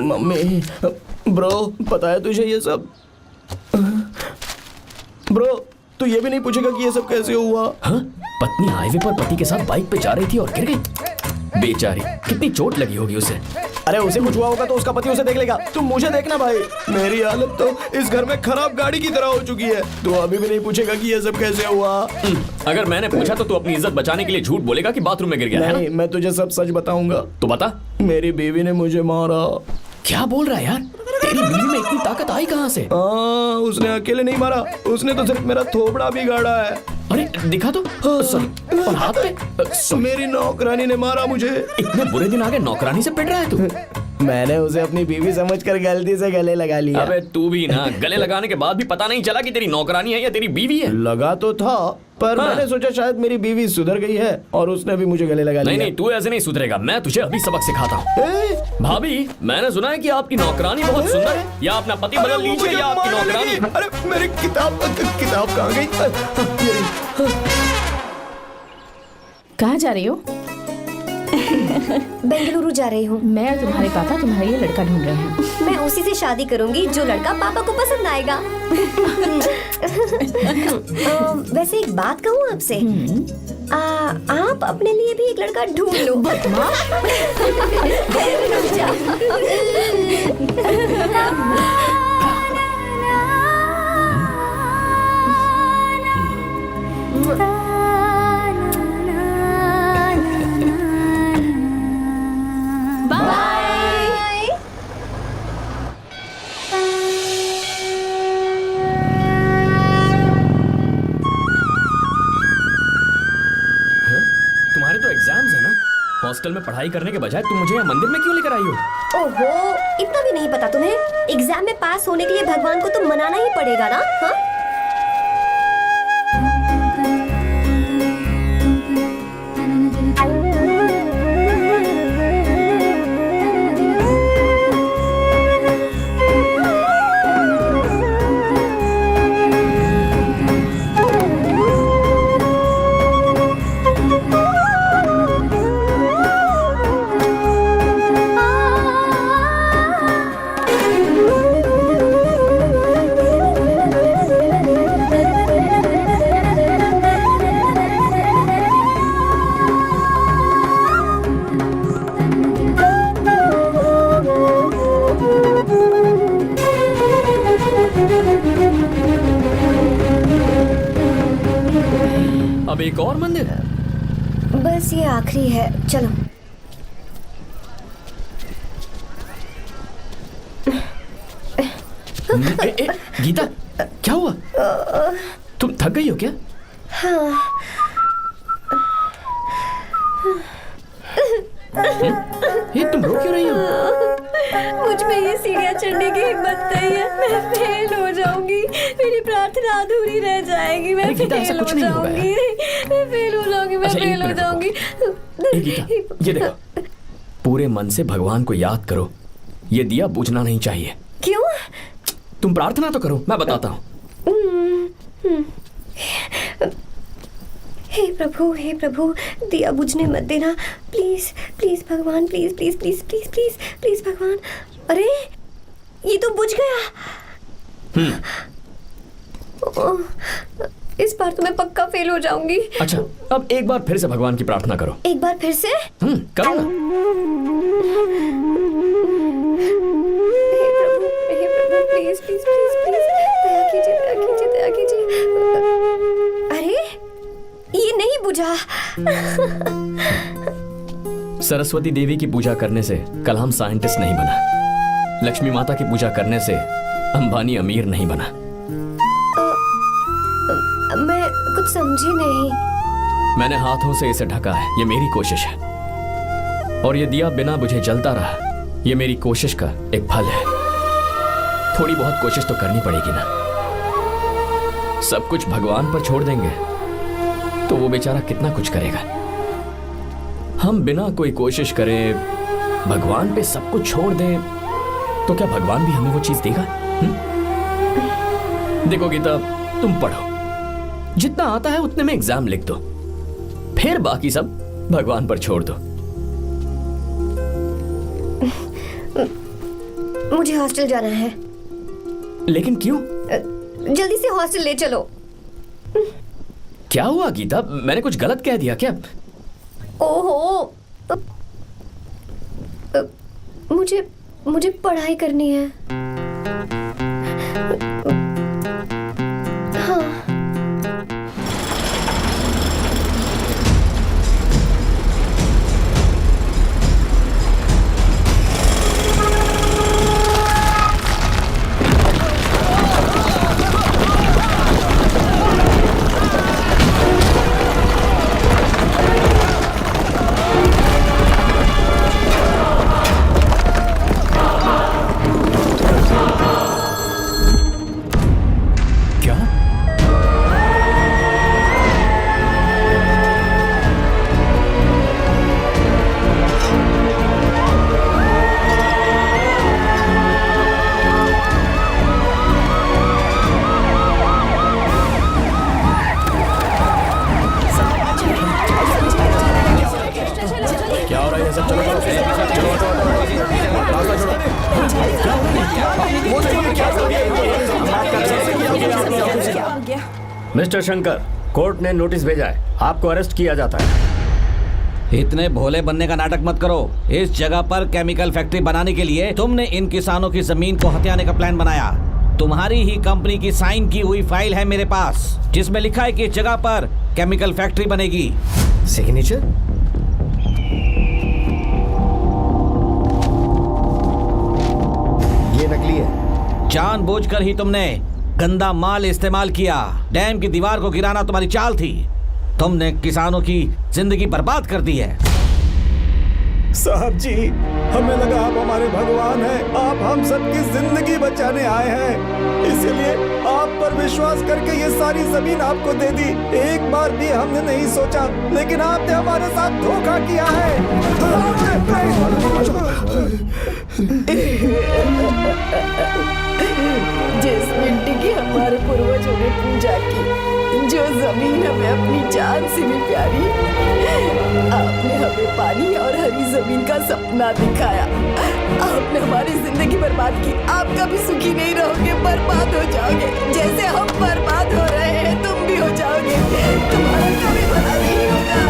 S6: मम्मी, ब्रो, पता है तुझे ये सब? ब्रो, तू ये भी नहीं पूछेगा कि ये सब कैसे हुआ?
S5: हाँ? पत्नी हाईवे पर पति के साथ बाइक पे जा रही थी और गिर गई। बेचारी, कितनी चोट लगी होगी उसे।
S6: अरे उसे कुछ हुआ होगा तो उसका पति उसे देख लेगा, तुम मुझे देखना भाई। मेरी हालत तो इस घर में खराब गाड़ी की तरह हो चुकी है। तू अभी भी नहीं पूछेगा कि ये सब कैसे हुआ?
S5: अगर मैंने पूछा तो तू अपनी इज्जत बचाने के लिए झूठ बोलेगा कि बाथरूम में गिर गया है
S6: नहीं, मैं तुझे सब सच बताऊंगा।
S5: तो बता।
S6: मेरी बीवी ने मुझे मारा।
S5: क्या बोल रहा है यार? तेरी बीवी में इतनी ताकत आई कहाँ से?
S6: उसने अकेले नहीं मारा, उसने तो सिर्फ मेरा थोबड़ा बिगाड़ा है।
S5: अरे दिखा तो। सॉरी, और हाथ पे।
S6: मेरी नौकरानी ने मारा मुझे।
S5: इतने बुरे दिन आ गए, नौकरानी से पिट रहा है तू?
S6: मैंने उसे अपनी बीवी समझकर गलती से गले लगा लिया।
S5: अबे तू भी ना, गले लगाने के बाद भी पता नहीं चला कि तेरी नौकरानी है या तेरी बीवी है।
S6: लगा तो था, पर
S5: हाँ।
S6: मैंने सोचा शायद मेरी बीवी सुधर गई है और उसने भी मुझे गले लगा लिया।
S5: नहीं, तू ऐसे नहीं सुधरेगा, मैं तुझे अभी सबक सिखाता हूँ। भाभी, मैंने सुना है कि आपकी नौकरानी बहुत सुंदर है, या अपना पति बदल लीजिए या आपकी नौकरानी।
S6: अरे मेरी किताब कहाँ गई?
S3: कहाँ जा रही हो?
S4: बेंगलुरु जा रही हूँ।
S3: मैं और तुम्हारे पापा तुम्हारे लिए लड़का ढूंढ रहे हैं।
S4: मैं उसी से शादी करूंगी जो लड़का पापा को पसंद आएगा। वैसे एक बात कहूँ आपसे, आप अपने लिए भी एक लड़का ढूंढ लो।
S3: बदमाश।
S5: तुम्हारे तो एग्जाम्स है ना, हॉस्टल में पढ़ाई करने के बजाय तुम मुझे यहाँ मंदिर में क्यों लेकर आई हो?
S4: ओहो, इतना भी नहीं पता तुम्हें? एग्जाम में पास होने के लिए भगवान को तो मनाना ही पड़ेगा ना? हाँ?
S5: अब एक और मंदिर?
S4: बस ये आखिरी है, चलो।
S5: गीता, क्या हुआ? तुम थक गई हो क्या?
S4: हाँ।
S5: ये तुम रो क्यों रही हो?
S4: मुझ में ये सीढ़ियाँ चढ़ने की हिम्मत नहीं है। मैं फेल हो जाऊंगी, मेरी प्रार्थना अधूरी रह जाएगी। मैं फेल हो जाऊंगी, मैं फेल हो जाऊंगी, मैं फेल हो जाऊंगी।
S5: गीता, ये देखो, पूरे मन से भगवान को याद करो, ये दिया बुझना नहीं चाहिए।
S4: क्यों?
S5: तुम प्रार्थना तो करो, मैं बताता हूँ।
S4: हे प्रभु, दिया बुझने मत देना, प्लीज प्लीज भगवान, please please please please please please भगवान। अरे ये तो बुझ गया। इस बार तो मैं पक्का फेल हो जाऊंगी।
S5: अच्छा, अब एक बार फिर से भगवान की प्रार्थना करो।
S4: एक बार फिर से?
S5: करो ना।
S4: हे प्रभु, प्लीज प्लीज प्लीज प्लीज, दया कीजिए, दया कीजिए, दया कीजिए। अरे ये नहीं बुझा।
S5: सरस्वती देवी की पूजा करने से कलाम साइंटिस्ट नहीं बना, लक्ष्मी माता की पूजा करने से अंबानी अमीर नहीं बना।
S4: मैं कुछ समझी नहीं।
S5: मैंने हाथों से इसे ढका है, ये मेरी कोशिश है, और ये दिया बिना बुझे जलता रहा, ये मेरी कोशिश का एक फल है। थोड़ी बहुत कोशिश तो करनी पड़ेगी ना। सब कुछ भगवान पर छोड़ देंगे तो वो बेचारा कितना कुछ करेगा। हम बिना कोई कोशिश करें भगवान पे सब कुछ छोड़ दें तो क्या भगवान भी हमें वो चीज देगा? देखो गीता, तुम पढ़ो, जितना आता है उतने में एग्जाम लिख दो, फिर बाकी सब भगवान पर छोड़ दो।
S4: मुझे हॉस्टल जाना है।
S5: लेकिन क्यों?
S4: जल्दी से हॉस्टल ले चलो।
S5: क्या हुआ गीता, मैंने कुछ गलत कह दिया क्या?
S4: ओहो, मुझे पढ़ाई करनी है। हाँ।
S5: मिस्टर शंकर, कोर्ट ने नोटिस भेजा है, आपको अरेस्ट किया जाता है।
S12: इतने भोले बनने का नाटक मत करो। इस जगह पर केमिकल फैक्ट्री बनाने के लिए तुमने इन किसानों की जमीन को हथियाने का प्लान बनाया। तुम्हारी ही कंपनी की साइन की हुई फाइल है मेरे पास, जिसमें लिखा है कि इस जगह पर केमिकल फैक्ट्री बनेगी।
S10: सिग्नेचर? ये नकली है।
S12: जानबूझकर ही तुमने गंदा माल इस्तेमाल किया। डैम की दीवार को गिराना तुम्हारी चाल थी। तुमने किसानों की जिंदगी बर्बाद कर दी है।
S13: साहब जी, हमें लगा आप हमारे भगवान हैं, आप हम सबकी जिंदगी बचाने आए हैं, इसीलिए आप पर विश्वास करके ये सारी जमीन आपको दे दी। एक बार भी हमने नहीं सोचा, लेकिन आपने हमारे साथ धोखा किया है।
S11: जिस मिट्टी की हमारे पूर्वजों ने पूजा की, जो जमीन हमें अपनी जान से भी प्यारी, आपने हमें पानी और हरी जमीन का सपना दिखाया। आपने हमारी जिंदगी बर्बाद की। आप कभी सुखी नहीं रहोगे, बर्बाद हो जाओगे। जैसे हम बर्बाद हो रहे हैं, तुम भी हो जाओगे। तुम्हारा कभी भला नहीं होगा।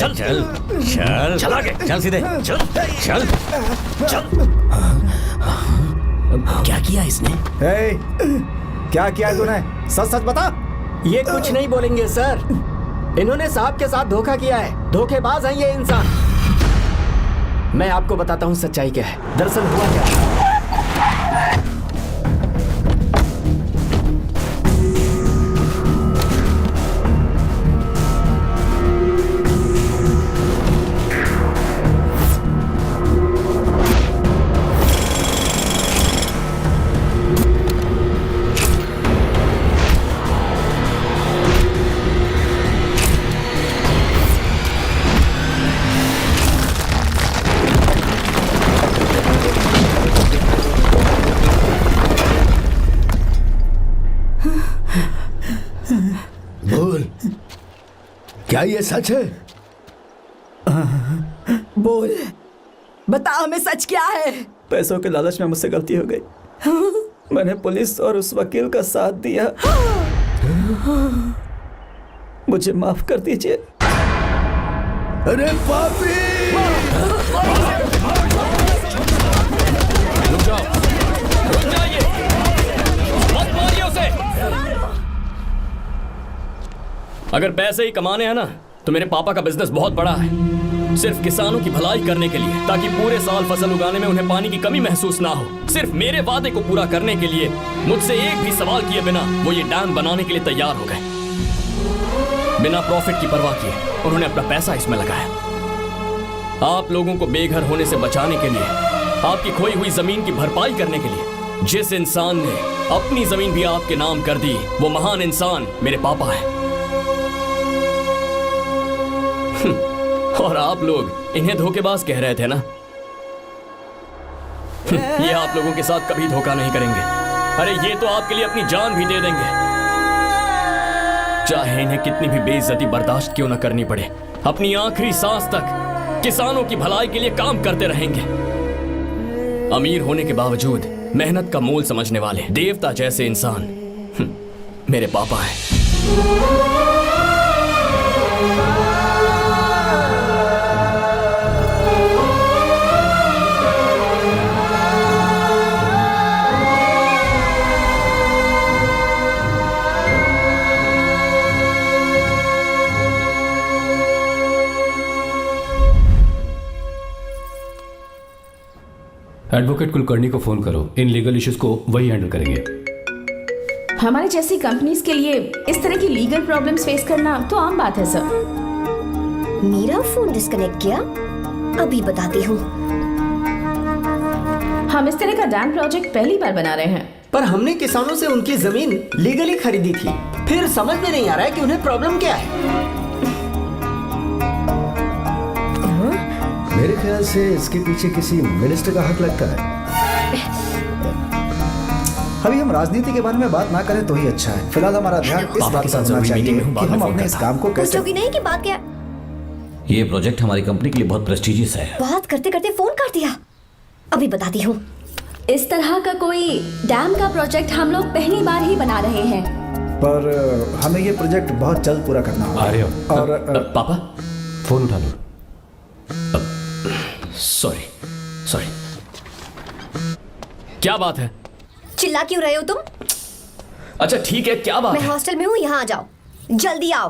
S12: चल चल चल चल आगे चल सीधे चल चल चल। क्या किया इसने?
S13: क्या किया है तूने? सच सच बता।
S9: ये कुछ नहीं बोलेंगे सर। इन्होंने साहब के साथ धोखा किया है। धोखेबाज हैं ये इंसान। मैं आपको बताता हूँ सच्चाई क्या है। दरअसल हुआ क्या है,
S10: बोल, क्या ये सच है?
S11: बोल, बता हमें सच क्या है?
S13: पैसों के लालच में मुझसे गलती हो गई। मैंने पुलिस और उस वकील का साथ दिया। मुझे माफ कर दीजिए।
S10: अरे पापी!
S5: रुक जाओ, रुक जाइए, मत मारिए उसे। अगर पैसे ही कमाने हैं ना, तो मेरे पापा का बिजनेस बहुत बड़ा है, सिर्फ किसानों की भलाई करने के लिए, ताकि पूरे साल फसल उगाने में उन्हें पानी की कमी महसूस ना हो। सिर्फ मेरे वादे को पूरा करने के लिए मुझसे एक भी सवाल किए बिना वो ये डैम बनाने के लिए तैयार हो गए। बिना प्रॉफिट की परवाह किए उन्होंने अपना पैसा इसमें लगाया। आप लोगों को बेघर होने से बचाने के लिए, आपकी खोई हुई जमीन की भरपाई करने के लिए, जिस इंसान ने अपनी जमीन भी आपके नाम कर दी, वो महान इंसान मेरे पापा है। और आप लोग इन्हें धोखेबाज कह रहे थे ना? ये आप लोगों के साथ कभी धोखा नहीं करेंगे। अरे ये तो आपके लिए अपनी जान भी दे देंगे, चाहे इन्हें कितनी भी बेइज्जती बर्दाश्त क्यों न करनी पड़े। अपनी आखिरी सांस तक किसानों की भलाई के लिए काम करते रहेंगे। अमीर होने के बावजूद मेहनत का मोल समझने वाले देवता जैसे इंसान मेरे पापा हैं।
S8: एडवोकेट कुलकर्णी को फोन करो, इन लीगल इश्यूज को वही हैंडल करेंगे।
S3: हमारे जैसी कंपनीज के लिए इस तरह की लीगल प्रॉब्लम्स फेस करना तो आम बात है सर।
S4: मेरा फोन डिस्कनेक्ट किया, अभी बताती हूँ।
S3: हम इस तरह का डैम प्रोजेक्ट पहली बार बना रहे हैं।
S9: पर हमने किसानों से उनकी जमीन लीगली खरीदी थी, फिर समझ में नहीं आ रहा है कि उन्हें प्रॉब्लम क्या है।
S10: मेरे ख्याल से इसके पीछे किसी मिनिस्टर का हक लगता है।
S13: अभी हम राजनीति के बारे में बात ना करें तो ही अच्छा है। फिलहाल हमारा ध्यान इस बात पर होना चाहिए कि हम अपने इस काम को कैसे।
S4: पूछोगी नहीं कि बात क्या?
S12: ये प्रोजेक्ट हमारी कंपनी के लिए बहुत प्रेस्टिजियस है।
S4: बात करते करते फोन काट दिया, अभी बताती हूँ।
S7: इस तरह का कोई डैम का प्रोजेक्ट हम लोग पहली बार ही बना रहे हैं,
S13: पर हमें ये प्रोजेक्ट बहुत जल्द पूरा करना होगा। और
S5: पापा
S8: फोन उठा लो।
S5: सॉरी सॉरी, क्या बात है?
S4: चिल्ला क्यों रहे हो तुम?
S5: अच्छा ठीक है, क्या बात
S4: मैं
S5: है?
S4: हॉस्टल में हूँ, यहाँ आ जाओ, जल्दी आओ।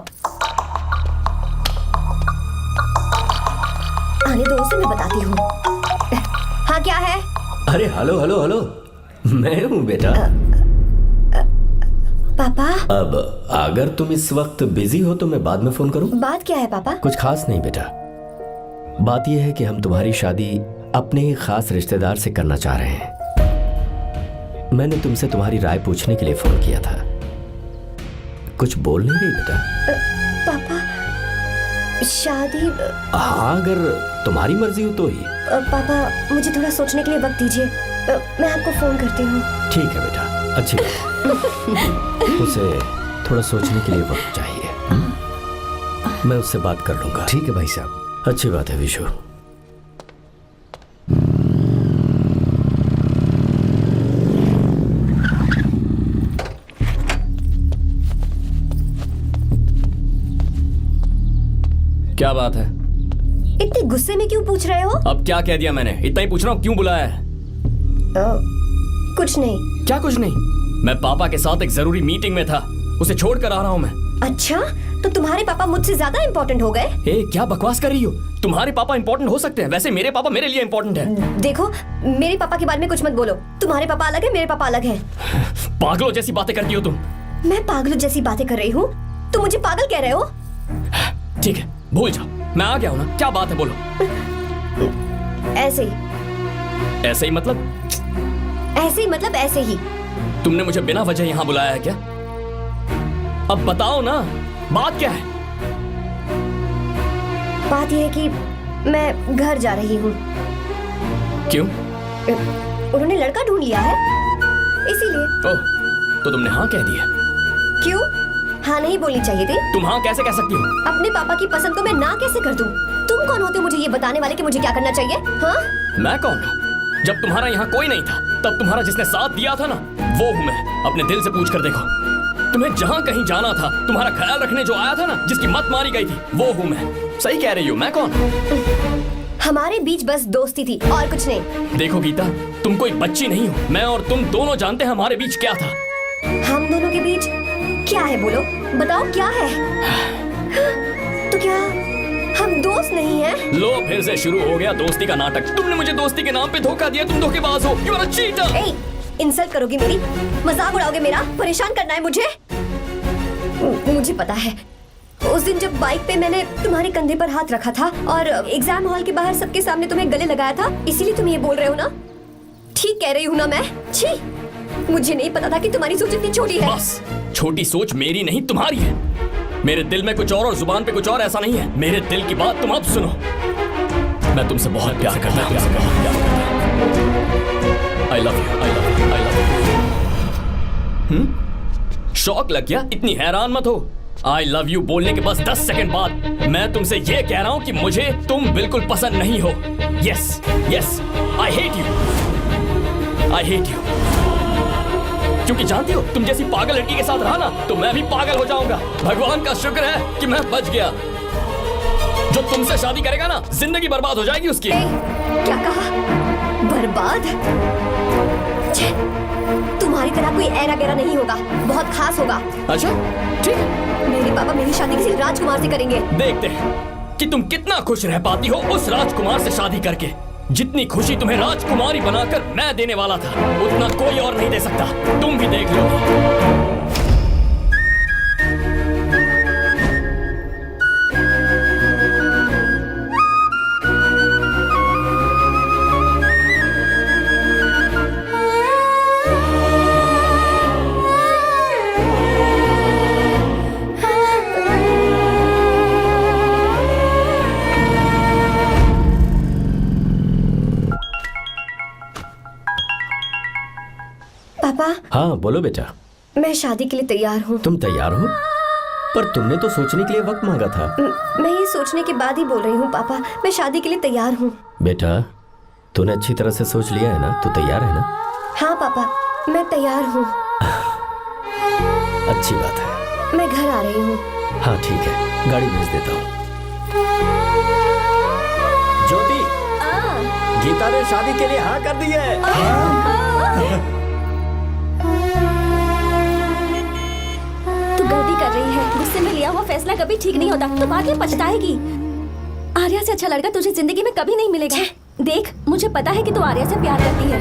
S4: आने दो उसे, मैं बताती हूँ। हाँ क्या है?
S10: अरे हेलो हेलो हेलो, मैं हूँ बेटा।
S4: पापा।
S10: अब अगर तुम इस वक्त बिजी हो तो मैं बाद में फोन करूँ?
S4: बात क्या है पापा?
S10: कुछ खास नहीं बेटा, बात यह है कि हम तुम्हारी शादी अपने ही खास रिश्तेदार से करना चाह रहे हैं। मैंने तुमसे तुम्हारी राय पूछने के लिए फोन किया था। कुछ बोल नहीं रही बेटा?
S4: पापा शादी।
S10: हाँ अगर तुम्हारी मर्जी हो तो ही।
S4: पापा मुझे थोड़ा सोचने के लिए वक्त दीजिए, मैं आपको फोन करती हूँ।
S10: ठीक है बेटा, अच्छी बात। उसे थोड़ा सोचने के लिए वक्त चाहिए। मैं उससे बात कर लूंगा। ठीक है भाई साहब, अच्छी बात है विशु।
S5: क्या बात है?
S4: इतने गुस्से में क्यों पूछ रहे हो?
S5: अब क्या कह दिया मैंने? इतना ही पूछ रहा हूँ, क्यों बुलाया है?
S4: कुछ नहीं।
S5: क्या कुछ नहीं? मैं पापा के साथ एक जरूरी मीटिंग में था, उसे छोड़कर आ रहा हूँ मैं।
S4: अच्छा, तो तुम्हारे पापा मुझसे ज्यादा इम्पोर्टेंट हो गए?
S5: ए, क्या बकवास कर रही हो? तुम्हारे पापा इम्पोर्टेंट हो सकते हैं, वैसे मेरे पापा मेरे लिए इम्पोर्टेंट है।
S4: देखो, मेरे पापा के बारे में कुछ मत बोलो। तुम्हारे पापा अलग है, मेरे पापा अलग है।
S5: पागलों जैसी बातें करती हो तुम।
S4: मैं पागलों जैसी बातें कर रही हूँ? तुम मुझे पागल कह रहे हो?
S5: ठीक है, भूल जाओ, मैं आ गया हूँ ना। क्या बात है, बोलो।
S4: ऐसे ही।
S5: ऐसे ही मतलब?
S4: ऐसे ही मतलब ऐसे ही।
S5: तुमने मुझे बिना वजह यहाँ बुलाया है क्या? अब बताओ ना, बात क्या है?
S4: बात यह है कि मैं घर जा रही हूँ।
S5: क्यों?
S4: उन्होंने लड़का ढूंढ लिया है, इसीलिए।
S5: ओह, तो तुमने हाँ कह दिया?
S4: क्यों? हाँ नहीं बोलनी चाहिए थी।
S5: तुम हाँ कैसे कह सकती हो?
S4: अपने पापा की पसंद को मैं ना कैसे कर दूं? तुम कौन होते हो मुझे ये बताने वाले कि मुझे क्या करना चाहिए? हाँ?
S5: मैं कौन हूँ? जब तुम्हारा यहाँ कोई नहीं था तब तुम्हारा जिसने साथ दिया था ना, वो हूँ मैं। अपने दिल से पूछ कर देखो, तुम्हें जहाँ कहीं जाना था, तुम्हारा ख्याल रखने जो आया था ना, जिसकी मत मारी गई थी, वो हूँ मैं। सही कह रही हो, मैं कौन?
S4: हमारे बीच बस दोस्ती थी और कुछ नहीं।
S5: देखो गीता, तुम कोई बच्ची नहीं हो। मैं और तुम दोनों जानते हैं हमारे बीच क्या था।
S4: हम दोनों के बीच क्या है? बोलो, बताओ क्या है? तो क्या हम दोस्त नहीं हैं?
S5: लो फिर से शुरू हो गया दोस्ती का नाटक। तुमने मुझे दोस्ती के नाम पे धोखा दिया। तुम धोखेबाज हो। You are a cheater.
S4: ए, इंसल्ट करोगी मेरी? मजाक उड़ाओगे मेरा? परेशान करना है मुझे? मुझे पता है, उस दिन जब बाइक पे मैंने तुम्हारे कंधे पर हाथ रखा था और एग्जाम हॉल के बाहर सबके सामने तुम्हें गले लगाया था, इसीलिए तुम ये बोल रहे हो ना? ठीक कह रही हूँ ना मैं? छी, मुझे नहीं पता था कि तुम्हारी सोच इतनी छोटी है।
S5: बस, छोटी सोच मेरी नहीं तुम्हारी है। मेरे दिल में कुछ और जुबान पे कुछ और ऐसा नहीं है। मेरे दिल की बात तुम अब सुनो। मैं तुमसे बहुत प्यार करता हूँ। I love you, I love you, I love you। शौक लग गया? इतनी हैरान मत हो। I love you बोलने के बस 10 सेकंड बाद मैं तुमसे ये कह रहा हूँ कि मुझे तुम बिल्कुल पसंद नहीं हो। Yes, yes, I hate you, I hate you। क्योंकि जानती हो, तुम जैसी पागल लड़की के साथ रहा ना, तो मैं भी पागल हो जाऊंगा। भगवान का शुक्र है कि मैं बच गया। जो तुमसे शादी करेगा ना, जिंदगी बर्बाद हो जाएगी उसकी।
S4: क्या कहा? बर्बाद? तुम्हारी तरह कोई ऐरा गैरा नहीं होगा, बहुत खास होगा।
S5: अच्छा, ठीक है।
S4: मेरे पापा मेरी शादी किसी राजकुमार से करेंगे।
S5: देखते हैं कि तुम कितना खुश रह पाती हो उस राजकुमार से शादी करके। जितनी खुशी तुम्हें राजकुमारी बनाकर मैं देने वाला था, उतना कोई और नहीं दे सकता। तुम भी देख लो।
S4: पापा।
S10: हाँ बोलो बेटा।
S4: मैं शादी के लिए तैयार हूँ।
S10: तुम तैयार हो? पर तुमने तो सोचने के लिए वक्त मांगा था।
S4: मैं ये सोचने के बाद ही बोल रही हूँ पापा, मैं शादी के लिए तैयार हूँ।
S10: बेटा, तूने अच्छी तरह से सोच लिया है ना? तू तैयार है ना?
S4: हाँ पापा, मैं तैयार हूँ।
S10: अच्छी बात है।
S4: मैं घर आ रही हूँ।
S10: हाँ ठीक है, गाड़ी भेज देता हूँ।
S9: ज्योति, गीता ने शादी के लिए हाँ कर दी है।
S7: तू गलती कर रही है। गुस्से में लिया हुआ फैसला कभी ठीक नहीं होता। तो बाद में पछताएगी। आर्या से अच्छा लड़का तुझे जिंदगी में कभी नहीं मिलेगा। देख, मुझे पता है कि तू आर्या से प्यार करती है,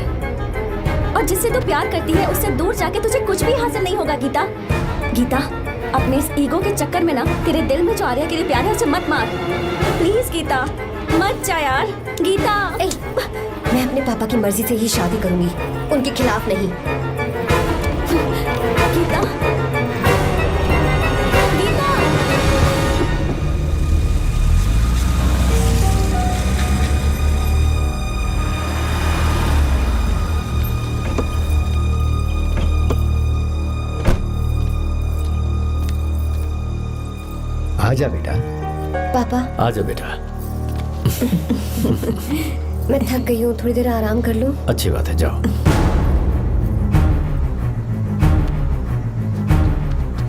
S7: और जिससे तू प्यार करती है उससे दूर जाके तुझे कुछ भी हासिल नहीं होगा। गीता, गीता, अपने इस ईगो के चक्कर में ना तेरे दिल में जो आर्या के लिए प्यार है उसे मत मार। प्लीज गीता, मत जा यार। गीता,
S4: मैं अपने पापा की मर्जी से ही शादी करूंगी, उनके खिलाफ नहीं।
S7: गीता,
S10: आजा बेटा।
S4: पापा।
S10: आजा बेटा।
S4: मैं थक गई हूँ, थोड़ी देर आराम कर लूँ।
S10: अच्छी बात है, जाओ।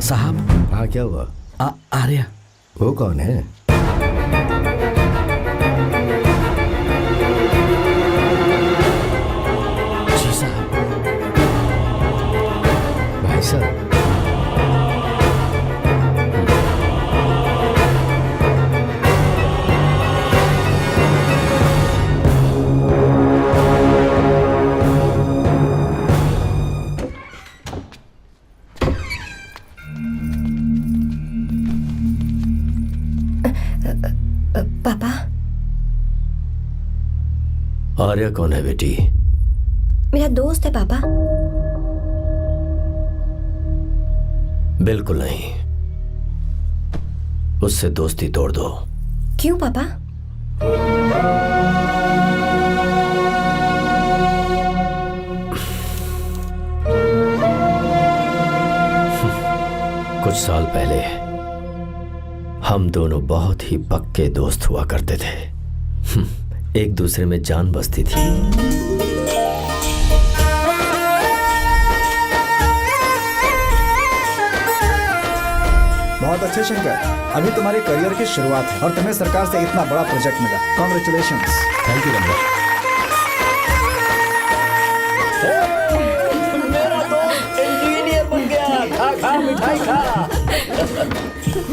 S12: साहब।
S10: हाँ क्या हुआ?
S12: आर्या।
S10: वो कौन है?
S12: जी साहब।
S10: भाई साहब।
S4: पापा।
S10: आर्या कौन है बेटी?
S4: मेरा दोस्त है पापा।
S10: बिल्कुल नहीं, उससे दोस्ती तोड़ दो।
S4: क्यों पापा?
S10: कुछ साल पहले हम दोनों बहुत ही पक्के दोस्त हुआ करते थे। एक दूसरे में जान बसती थी।
S13: बहुत अच्छे शंकर, अभी तुम्हारे करियर की शुरुआत है और तुम्हें सरकार से इतना बड़ा प्रोजेक्ट मिला। कॉन्ग्रेचुलेशंस।
S8: Thank you Ramesh.
S9: मेरा दोस्त इंजीनियर बन गया। खा खा मिठाई खा।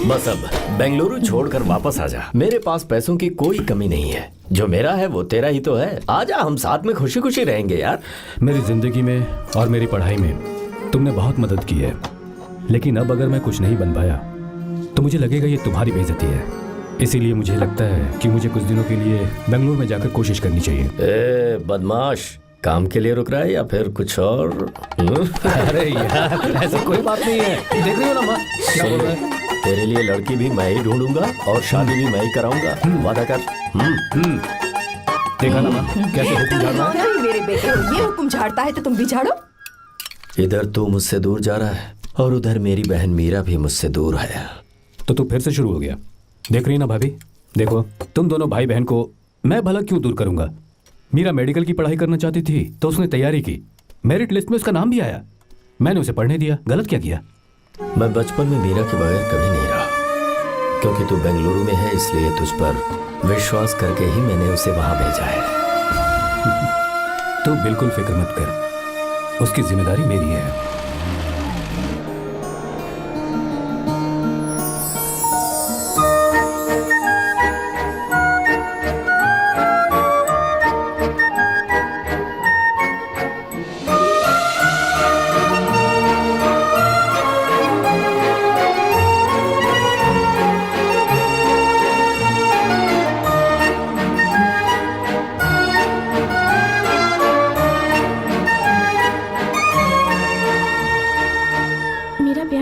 S10: बस अब बेंगलुरु छोड़कर वापस आ जा। मेरे पास पैसों की कोई कमी नहीं है। जो मेरा है वो तेरा ही तो है। आजा, हम साथ में खुशी खुशी रहेंगे यार।
S8: मेरी जिंदगी में और मेरी पढ़ाई में तुमने बहुत मदद की है, लेकिन अब अगर मैं कुछ नहीं बन पाया तो मुझे लगेगा ये तुम्हारी बेइज्जती है। इसीलिए मुझे लगता है कि मुझे कुछ दिनों के लिए बेंगलुरु में जाकर कोशिश करनी चाहिए।
S10: ए बदमाश, काम के लिए रुक रहा है या फिर कुछ और?
S8: अरे यार, ऐसी कोई बात नहीं है। देख रही हो ना माँ, क्या बोल रहा है?
S10: तेरे लिए लड़की भी मैं ही ढूंढूंगा और शादी भी मैं ही कराऊंगा। वादा कर।
S8: देखा ना माँ, कैसे हुक्म झाड़ रहा है?
S11: मेरे बेटे हो, ये हुक्म झाड़ता है तो तुम भी झाड़ो।
S10: इधर तू मुझसे दूर जा रहा है और उधर मेरी बहन मीरा भी मुझसे दूर है।
S8: तो तू फिर से शुरू हो गया। देख रही ना भाभी, देखो तुम दोनों भाई बहन को मैं भला क्यों दूर करूंगा। मीरा मेडिकल की पढ़ाई करना चाहती थी तो उसने तैयारी की, मेरिट लिस्ट में उसका नाम भी आया, मैंने उसे पढ़ने दिया। गलत क्या किया?
S10: मैं बचपन में मीरा के बगैर कभी नहीं रहा, क्योंकि तू बेंगलुरु में है इसलिए तुझ पर विश्वास करके ही मैंने उसे वहां भेजा है।
S8: तू बिल्कुल फिक्र मत कर, उसकी जिम्मेदारी मेरी है।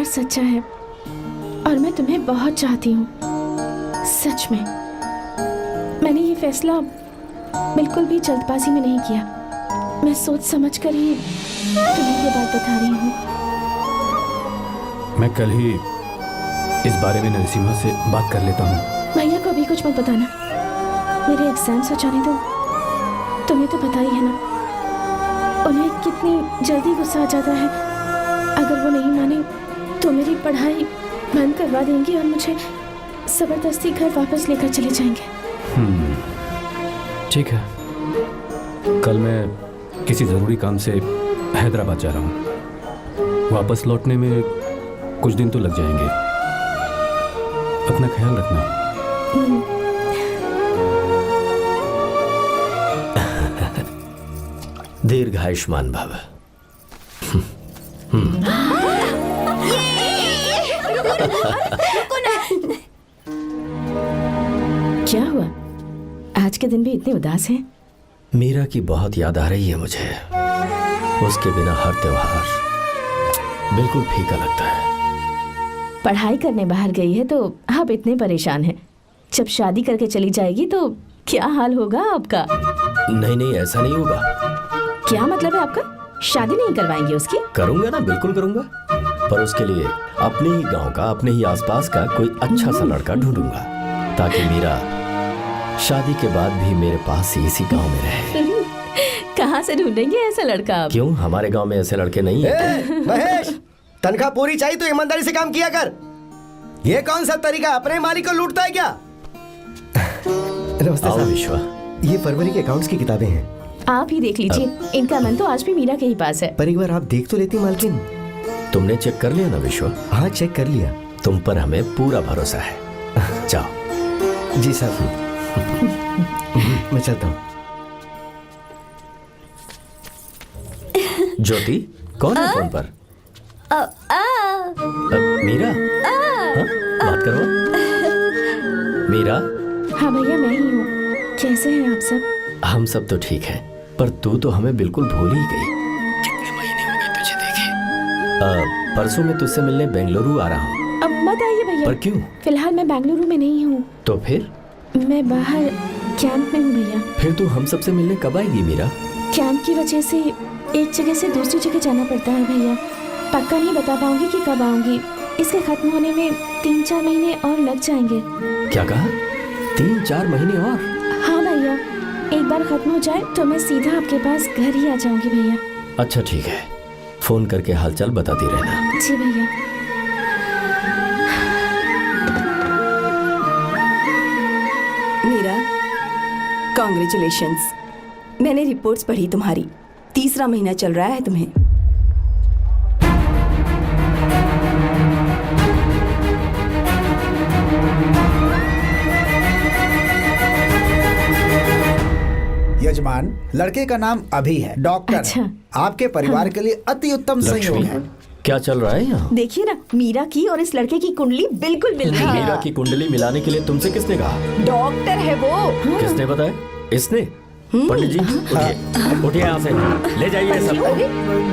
S3: सच्चा है और मैं तुम्हें बहुत चाहती हूँ, सच में। मैंने ये फैसला बिल्कुल भी जल्दबाजी में नहीं किया। मैं सोच समझ कर ही तुम्हें ये बात बता रही हूँ।
S8: मैं कल ही इस बारे में नरसिम्हा से बात कर लेता हूँ।
S3: भैया को अभी कुछ मत बताना, मेरे एग्जाम्स हो जाने दो। तुम्हें तो पता ही है ना उन्हें कितनी जल्दी गुस्सा आ जाता है। अगर वो नहीं माने तो मेरी पढ़ाई बंद करवा देंगे और मुझे जबरदस्ती घर वापस लेकर चले जाएंगे।
S8: ठीक है, कल मैं किसी ज़रूरी काम से हैदराबाद जा रहा हूँ। वापस लौटने में कुछ दिन तो लग जाएंगे। अपना ख्याल रखना।
S10: दीर्घायुष्मान भव।
S3: क्या हुआ, आज के दिन भी इतने उदास हैं?
S10: मीरा की बहुत याद आ रही है मुझे। उसके बिना हर त्योहार बिल्कुल फीका लगता है।
S3: पढ़ाई करने बाहर गई है तो आप इतने परेशान हैं। जब शादी करके चली जाएगी तो क्या हाल होगा आपका?
S10: नहीं, ऐसा नहीं होगा।
S3: क्या मतलब है आपका? शादी नहीं करवाएंगे उसकी?
S10: करूंगा ना, बिल्कुल करूंगा, पर उसके लिए अपने ही गांव का, अपने ही आसपास का कोई अच्छा सा लड़का ढूंढूंगा ताकि मीरा शादी के बाद भी मेरे पास ही इसी गांव में रहे।
S3: कहाँ से ढूंढेंगे ऐसा लड़का आप?
S10: क्यों, हमारे गांव में ऐसे लड़के नहीं हैं?
S6: महेश, तनख्वाह पूरी चाहिए तो ईमानदारी से काम किया कर। ये कौन सा तरीका, अपने मालिक को लूटता है क्या?
S10: नमस्ते साहब। विश्वा, ये फरवरी के अकाउंट्स की किताबें हैं,
S3: आप ही देख लीजिए। इनका मन तो आज भी मीरा के ही पास है।
S10: पर एक बार आप देख तो लेती मालकिन। तुमने चेक कर लिया ना विश्वा? हाँ, चेक कर लिया। तुम पर हमें पूरा भरोसा है। जाओ।
S6: जी साहब। मैं चलता हूँ।
S10: ज्योति, कौन है फोन पर? मीरा? हाँ? बात करो। मीरा?
S3: हाँ भैया, मैं ही हूँ। कैसे हैं आप सब?
S10: हम सब तो ठीक हैं, पर तू तो हमें बिल्कुल भूल ही गई। कितने महीने हो गए तुझे देखे। परसों मैं तुझसे मिलने बेंगलुरु आ रहा हूँ।
S3: अब मत आइए भैया।
S10: पर क्यों?
S3: फिलहाल मैं बेंगलुरु में नहीं हूँ।
S10: तो फिर?
S3: मैं बाहर कैंप में हूँ भैया।
S10: फिर तू हम सबसे मिलने कब आएगी मीरा?
S3: कैंप की वजह से एक जगह से दूसरी जगह जाना पड़ता है भैया। पक्का नहीं बता पाऊंगी कि कब आऊंगी। इसके खत्म होने में 3-4 महीने और लग जाएंगे।
S5: क्या कहा? 3-4 महीने और?
S3: हाँ भैया, एक बार खत्म हो जाए तो मैं सीधा आपके पास घर ही आ जाऊंगी भैया।
S5: अच्छा ठीक है, फोन करके हालचाल बताती रहना।
S3: जी भैया।
S11: मीरा, कॉन्ग्रेचुलेशंस। मैंने रिपोर्ट्स पढ़ी तुम्हारी, 3रा महीना चल रहा है तुम्हें।
S13: यजमान, लड़के का नाम अभी है, डॉक्टर।
S3: अच्छा।
S13: आपके परिवार के लिए अति उत्तम संयोग है।
S5: क्या चल रहा है यहाँ?
S3: देखिए ना, मीरा की और इस लड़के की कुंडली बिल्कुल मिल रही है।
S5: मीरा की कुंडली मिलाने के लिए तुमसे किसने कहा?
S11: डॉक्टर है वो।
S5: किसने बताया? इसने? पंडित जी उठिए, उठिए यहाँ से, ले जाइए सब,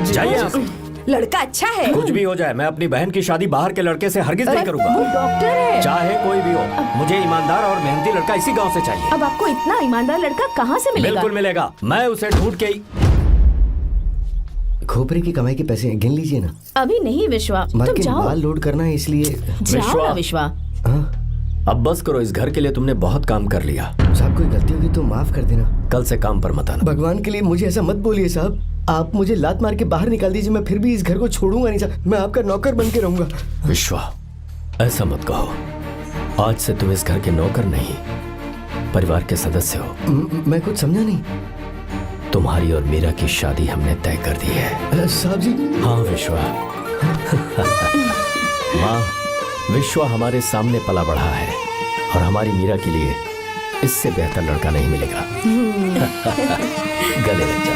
S5: जाइए यहाँ से।
S11: लड़का अच्छा है।
S5: कुछ भी हो जाए, मैं अपनी बहन की शादी बाहर के लड़के से हरगिज नहीं
S11: वो
S5: करूंगा।
S11: डॉक्टर है।
S5: चाहे कोई भी हो, मुझे ईमानदार और मेहनती लड़का इसी गांव से चाहिए।
S3: अब आपको इतना ईमानदार लड़का कहाँ से मिलेगा?
S5: बिल्कुल मिलेगा, मैं उसे ढूंढ के ही।
S10: खोपरे की कमाई के पैसे गिन लीजिए ना।
S3: अभी नहीं विश्वा,
S10: मर
S3: तुम
S10: के
S3: जाओ।
S10: माल लोड करना है इसलिए।
S3: जाओ ना विश्वा।
S5: अब बस करो, इस घर के लिए तुमने बहुत काम कर लिया।
S10: साहब कोई गलती होगी तो माफ कर देना।
S5: कल से काम पर मत आना।
S10: भगवान के लिए मुझे ऐसा मत बोलिए साहब। आप मुझे लात मार के बाहर निकाल दीजिए, मैं फिर भी इस घर को छोड़ूंगा नहीं साहब। मैं आपका नौकर बन के रहूंगा।
S5: विश्वा, ऐसा मत कहो। आज से तुम इस घर के नौकर नहीं, परिवार के सदस्य हो।
S10: मैं कुछ समझा नहीं।
S5: तुम्हारी और मीरा की शादी हमने तय कर दी है।
S10: साहब जी।
S5: हाँ विश्वा। माँ, विश्वा हमारे सामने पला बढ़ा है और हमारी मीरा के लिए इससे बेहतर लड़का नहीं मिलेगा। गले लग जाओ।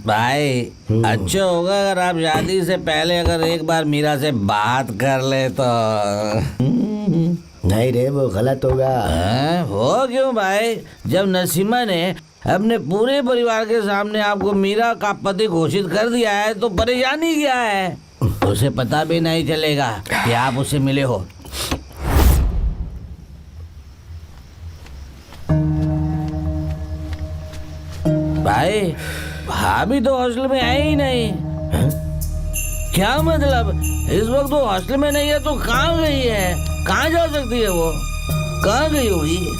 S12: भाई, अच्छा होगा अगर आप शादी से पहले अगर एक बार मीरा से बात कर ले तो।
S10: नहीं रे, वो गलत होगा।
S12: हो क्यों भाई? जब नसीमा ने अपने पूरे परिवार के सामने आपको मीरा का पति घोषित कर दिया है तो परेशानी क्या है? उसे पता भी नहीं चलेगा कि आप उससे मिले हो। भाई, भाभी तो हॉस्टल में है ही नहीं। क्या मतलब? इस वक्त वो हॉस्टल में नहीं है तो कहाँ गई है? कहाँ जा सकती है वो? कहाँ गई होगी?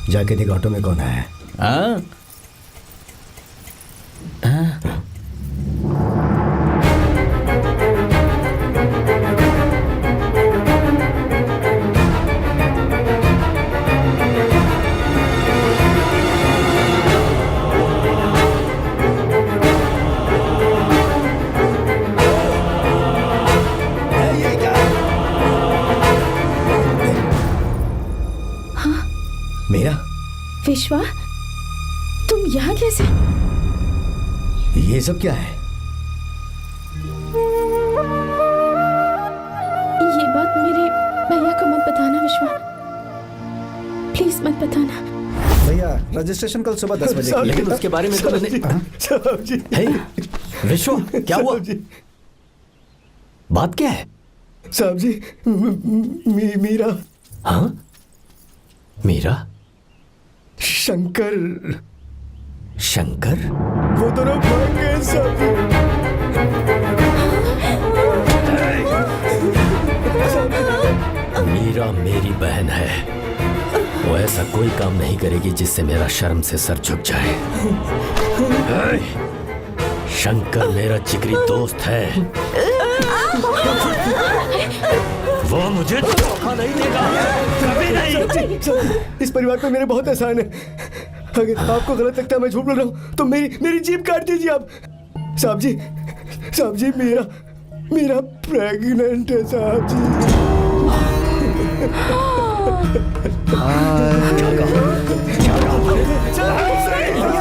S10: जाके देख ऑटो में कौन आया है।
S12: हाँ?
S10: मेरा
S3: विश्वा, तुम यहाँ कैसे?
S10: ये सब क्या है?
S3: ये बात मेरे भैया को मत बताना विश्वा, प्लीज मत बताना।
S13: भैया, रजिस्ट्रेशन कल सुबह 10 बजे।
S5: लेकिन उसके बारे में तो मैंने। विश्वा, क्या हुआ? बात क्या है?
S10: साहब जी, मीरा।
S5: हाँ, मीरा?
S10: शंकर।
S5: शंकर?
S10: वो दोनों भाग गए साहब जी।
S5: मीरा मेरी बहन है, वो ऐसा कोई काम नहीं करेगी जिससे मेरा शर्म से सर झुक जाए। शंकर मेरा जिगरी दोस्त है, वो मुझे धोखा नहीं देगा, कभी नहीं।
S10: इस परिवार पे मेरे बहुत एहसान है। अगर आपको गलत लगता है मैं झूठ बोल रहा हूँ तो मेरी जीभ काट दीजिए आप। साहब जी, मेरा प्रेग्नेंट है साहब जी।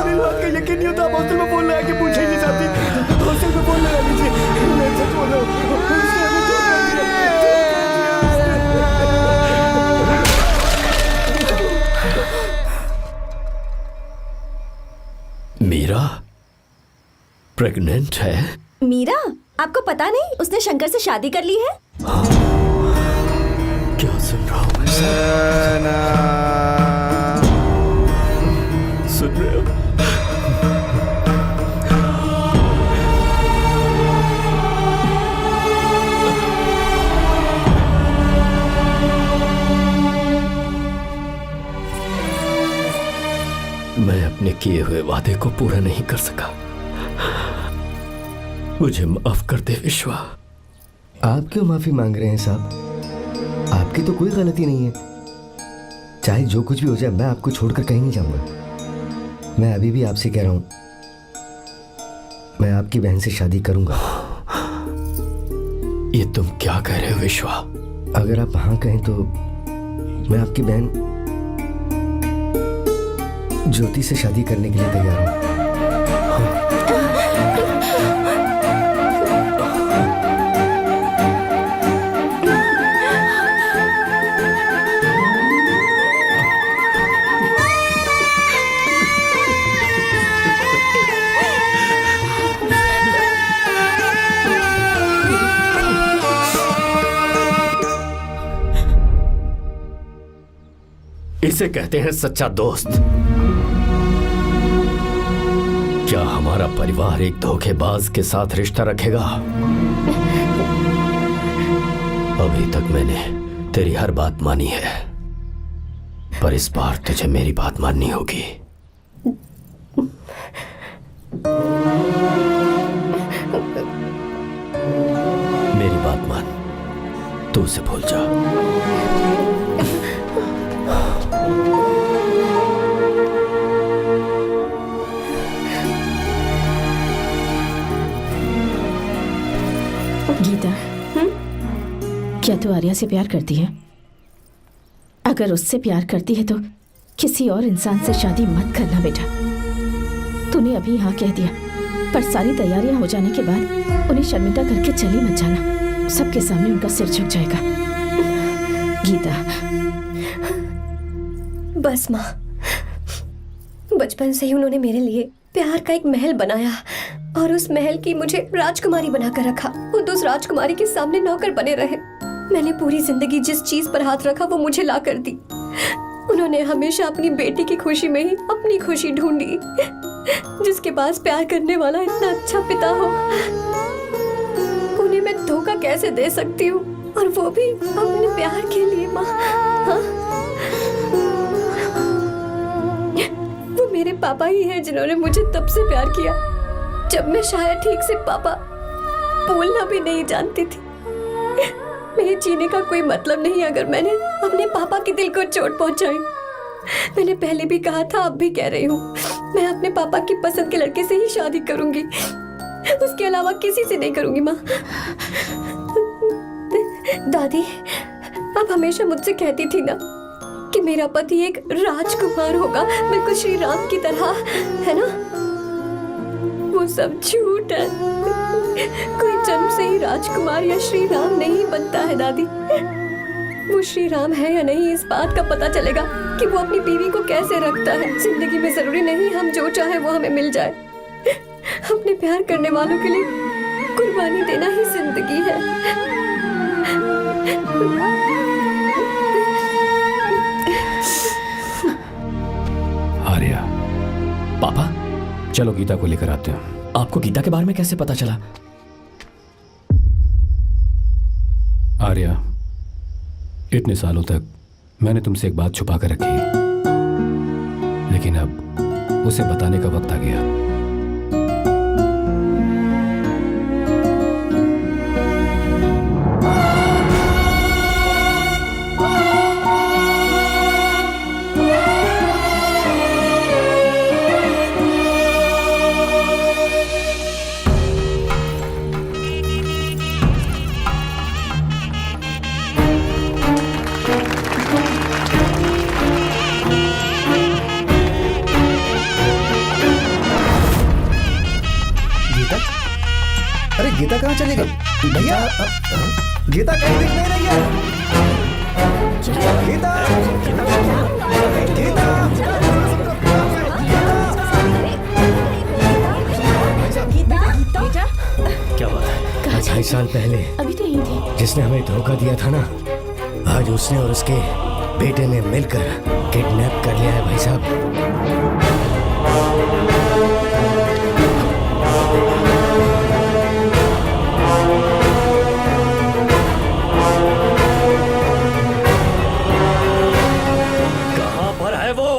S10: मेरी बात का यकीन नहीं होता। आप हॉस्टल में फोन लगा के पूछेंगे साहब जी। हॉस्टल में फोन लगा लीजिए, मैं सच बोल रहा हूँ।
S5: मीरा प्रेग्नेंट है?
S7: मीरा, आपको पता नहीं उसने शंकर से शादी कर ली है?
S5: क्या सुन रहा हूँ मैं? सुन रहे हो? किए हुए वादे को पूरा नहीं कर सका। मुझे माफ कर दे विश्वा।
S10: आप क्यों माफी मांग रहे हैं साहब? आपकी तो कोई गलती नहीं है। चाहे जो कुछ भी हो जाए, मैं आपको छोड़कर कहीं नहीं जाऊंगा। मैं अभी भी आपसे कह रहा हूं, मैं आपकी बहन से शादी करूंगा।
S5: ये तुम क्या कह रहे हो विश्वा?
S10: अगर आप हाँ कहें तो मैं आपकी बहन ज्योति से शादी करने के लिए तैयार हूं।
S5: इसे कहते हैं सच्चा दोस्त। क्या हमारा परिवार एक धोखेबाज के साथ रिश्ता रखेगा? अभी तक मैंने तेरी हर बात मानी है, पर इस बार तुझे मेरी बात माननी होगी। मेरी बात मान, तू उसे भूल जा।
S3: गीता, क्या तू आर्या से प्यार करती है? अगर उससे प्यार करती है तो किसी और इंसान से शादी मत करना बेटा। तूने अभी हाँ कह दिया, पर सारी तैयारियां हो जाने के बाद उन्हें शर्मिंदा करके चली मत जाना। सबके सामने उनका सिर झुक जाएगा। गीता।
S4: बस माँ, बचपन से ही उन्होंने मेरे लिए प्यार का एक महल बनाया और उस महल की मुझे राजकुमारी बनाकर रखा। वो उस राजकुमारी के सामने नौकर बने रहे। मैंने पूरी जिंदगी जिस चीज पर हाथ रखा वो मुझे ला कर दी। उन्होंने हमेशा अपनी बेटी की खुशी में ही अपनी खुशी ढूंढी। जिसके पास प्यार करने वाला इतना अच्छा पिता हो, उन्हें मैं धोखा कैसे दे सकती हूँ? और वो भी अपने प्यार के लिए माँ। हाँ? वो मेरे पापा ही हैं जिन्होंने मुझे तब से प्यार किया जब मैं शायद ठीक से पापा बोलना भी नहीं जानती थी। मेरे जीने का कोई मतलब नहीं अगर मैंने अपने पापा के दिल को चोट पहुंचाई। मैंने पहले भी कहा था, अब भी कह रही हूँ, मैं अपने पापा की पसंद के लड़के से ही शादी करूंगी, उसके अलावा किसी से नहीं करूंगी। माँ, दादी आप हमेशा मुझसे कहती थी ना कि मेरा पति एक राजकुमार होगा, बिल्कुल श्री राम की तरह, है ना? वो सब झूठ है। कोई जन्म से ही राजकुमार या श्री राम नहीं बनता है दादी। वो श्री राम है या नहीं, इस बात का पता चलेगा कि वो अपनी बीवी को कैसे रखता है। जिंदगी में जरूरी नहीं हम जो चाहे वो हमें मिल जाए। अपने प्यार करने वालों के लिए कुर्बानी देना ही जिंदगी है।
S8: आर्या,
S5: पापा,
S8: चलो गीता को लेकर आते हैं।
S5: आपको गीता के बारे में कैसे पता चला?
S8: आर्या, इतने सालों तक मैंने तुमसे एक बात छुपा कर रखी, लेकिन अब उसे बताने का वक्त आ गया।
S6: गीता कहाँ चली गई? भैया, गीता कहीं दिख नहीं रही है। गीता,
S3: गीता,
S5: क्या बात है?
S10: 2.5 साल पहले
S3: अभी तो यही थी।
S10: जिसने हमें धोखा दिया था ना, आज उसने और उसके बेटे ने मिलकर किडनैप कर लिया है भाई साहब।
S5: कहां पर है वो?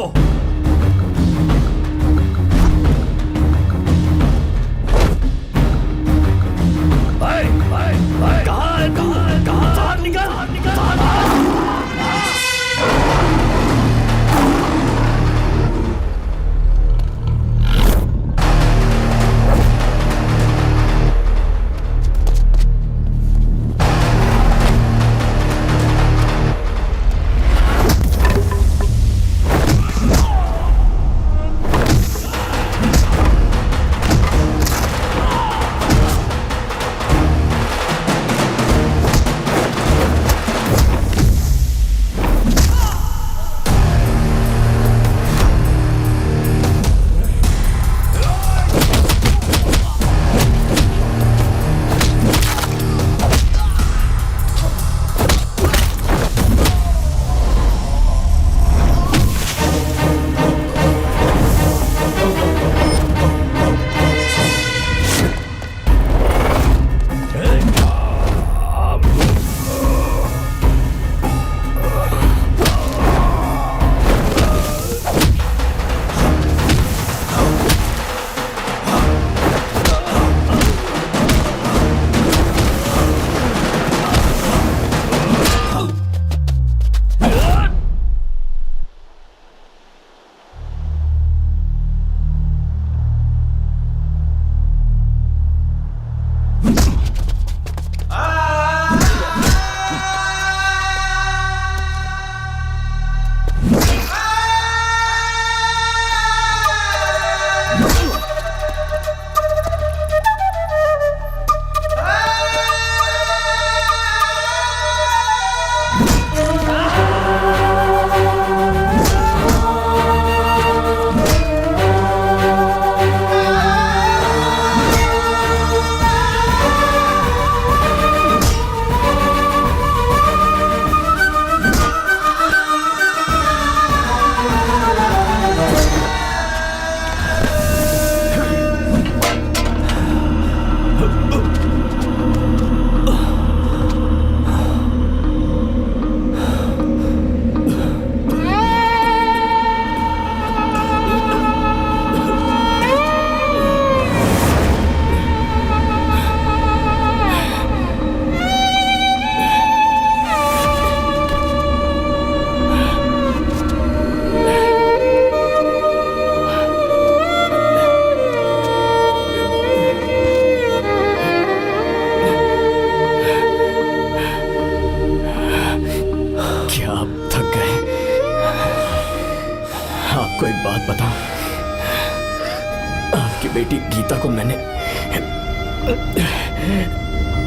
S5: बेटी गीता को मैंने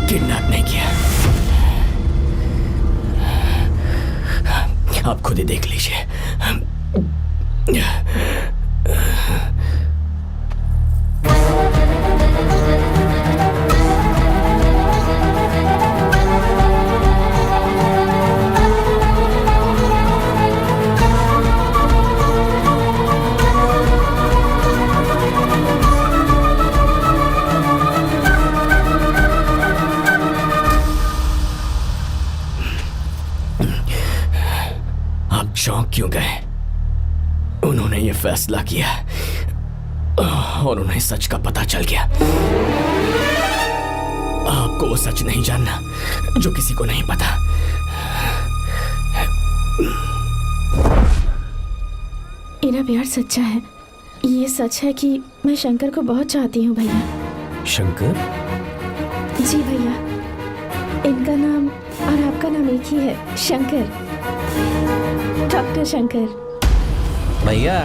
S5: किडनैप नहीं किया। आप खुद ही देख लीजिए। चौंक क्यों गए? उन्होंने ये फैसला किया और उन्हें सच का पता चल गया। आपको वो सच नहीं जानना जो किसी को नहीं पता।
S3: इनका प्यार सच्चा है। ये सच है कि मैं शंकर को बहुत चाहती हूँ भैया।
S8: शंकर?
S3: जी भैया, इनका नाम और आपका नाम एक ही है, शंकर, डॉक्टर शंकर।
S12: भैया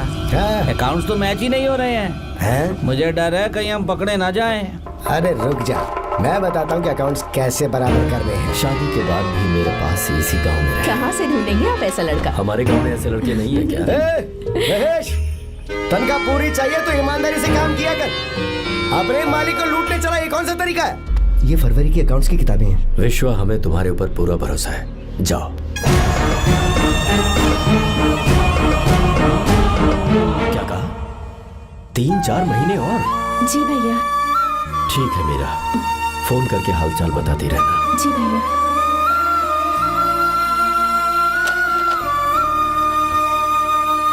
S12: अकाउंट्स तो मैच ही नहीं हो रहे हैं। मुझे डर है कहीं हम पकड़े ना जाएं।
S10: अरे रुक जा, मैं बताता हूँ कि अकाउंट्स कैसे बराबर करने हैं।
S5: शादी के बाद भी मेरे पास इसी गांव में रहे।
S3: कहाँ से ढूंढेंगे आप ऐसा लड़का?
S5: हमारे गांव में ऐसे लड़के नहीं है क्या?
S10: महेश, तनख्वाह पूरी चाहिए तो ईमानदारी से काम किया कर। अपने मालिक को लूटने चला, ये कौन सा तरीका है? ये फरवरी की अकाउंट्स की किताबें हैं।
S5: विश्वा, हमें तुम्हारे ऊपर पूरा भरोसा है। जाओ। क्या कहा? 3-4 महीने और?
S3: जी भैया।
S5: ठीक है मीरा, फोन करके हालचाल बताती रहना।
S3: जी भैया।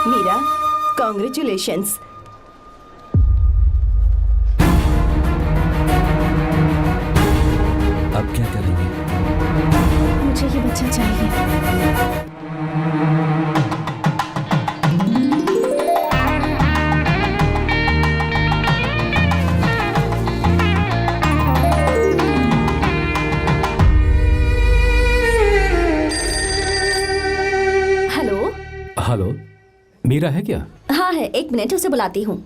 S11: मीरा, कॉन्ग्रेचुलेशंस।
S12: अब क्या करेंगे?
S3: मुझे ये बच्चा चाहिए।
S7: हेलो।
S8: हेलो, मीरा है क्या?
S7: हाँ है, 1 मिनट, उसे बुलाती हूँ।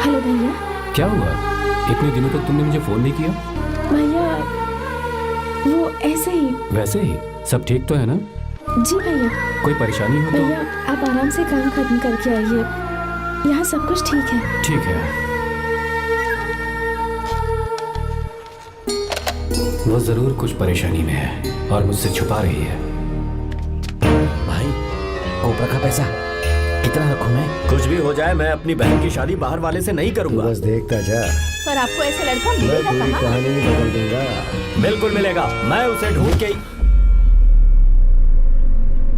S3: हेलो भैया।
S8: क्या हुआ? इतने दिनों तक तुमने मुझे फोन नहीं किया?
S3: भैया वो ऐसे ही।
S8: वैसे ही? सब ठीक तो है ना?
S3: जी भैया।
S8: कोई परेशानी हो तो?
S3: भैया आप आराम से काम खत्म करके आइए, यहाँ सब कुछ ठीक है।
S8: ठीक है। वो जरूर कुछ परेशानी में है और मुझसे छुपा रही है।
S12: भाई, कोपरा का पैसा कितना रखूं मैं?
S5: कुछ भी हो जाए, मैं अपनी बहन की शादी बाहर वाले से नहीं करूंगा।
S10: बस देखता जा,
S3: पर आपको ऐसा लड़का
S10: मैं
S3: मिलेगा
S10: पूरी
S3: कहाँ?
S10: कहानी ही बदल दूंगा।
S5: बिल्कुल मिलेगा, मैं उसे ढूंढ के।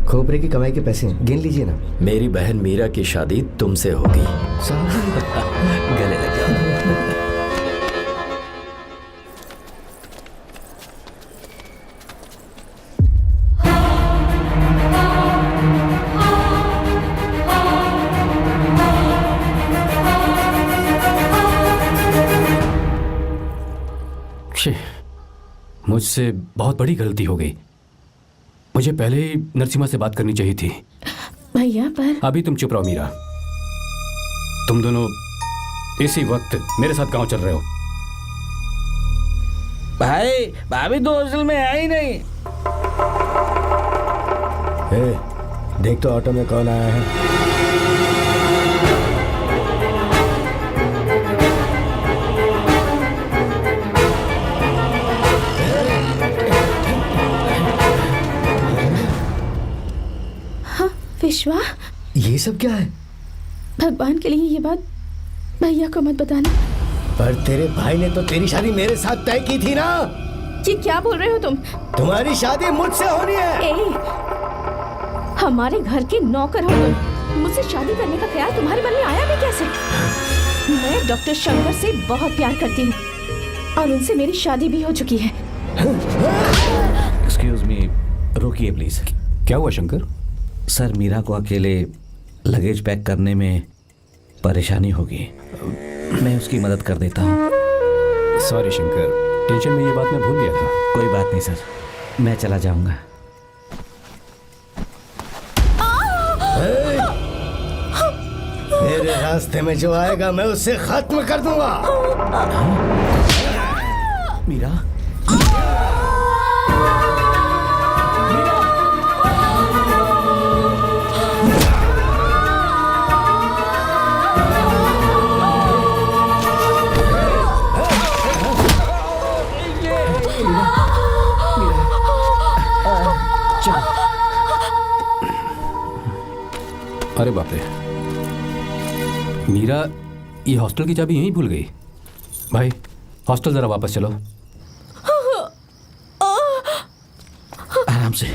S10: खोपरे की कमाई के पैसे गिन लीजिए ना।
S5: मेरी बहन मीरा की शादी तुमसे होगी। गले लग जाओ।
S8: मुझसे बहुत बड़ी गलती हो गई। मुझे पहले ही नरसिम्हा से बात करनी चाहिए थी।
S3: भैया पर
S8: अभी तुम चुप रहो मीरा। तुम दोनों इसी वक्त मेरे साथ गांव चल रहे हो।
S12: भाई, भाभी तो हॉस्टल में है ही नहीं।
S10: देख तो ऑटो में कौन आया है।
S3: विश्वा,
S10: ये सब क्या है?
S3: भगवान के लिए ये बात भैया को मत बताना।
S10: पर तेरे भाई ने तो तेरी शादी मेरे साथ तय की थी ना।
S3: ये क्या बोल रहे हो तुम?
S10: तुम्हारी शादी मुझसे होनी है।
S3: हमारे घर के नौकर हो तुम, मुझसे शादी करने का ख्याल तुम्हारे मन में आया भी कैसे? मैं डॉक्टर शंकर से बहुत प्यार करती हूँ और उनसे मेरी शादी भी हो चुकी है।
S12: एक्सक्यूज मी, रोकिए प्लीज।
S8: क्या हुआ शंकर?
S12: सर, मीरा को अकेले लगेज पैक करने में परेशानी होगी, मैं उसकी मदद कर देता हूँ।
S8: सॉरी शंकर, टेंशन में ये बात मैं भूल गया था।
S12: कोई बात नहीं सर, मैं चला जाऊंगा।
S10: मेरे रास्ते में जो आएगा मैं उसे खत्म कर दूंगा।
S6: मीरा,
S8: अरे बाप रे, मीरा ये हॉस्टल की चाबी यहीं भूल गई। भाई हॉस्टल जरा वापस चलो।
S12: आराम से।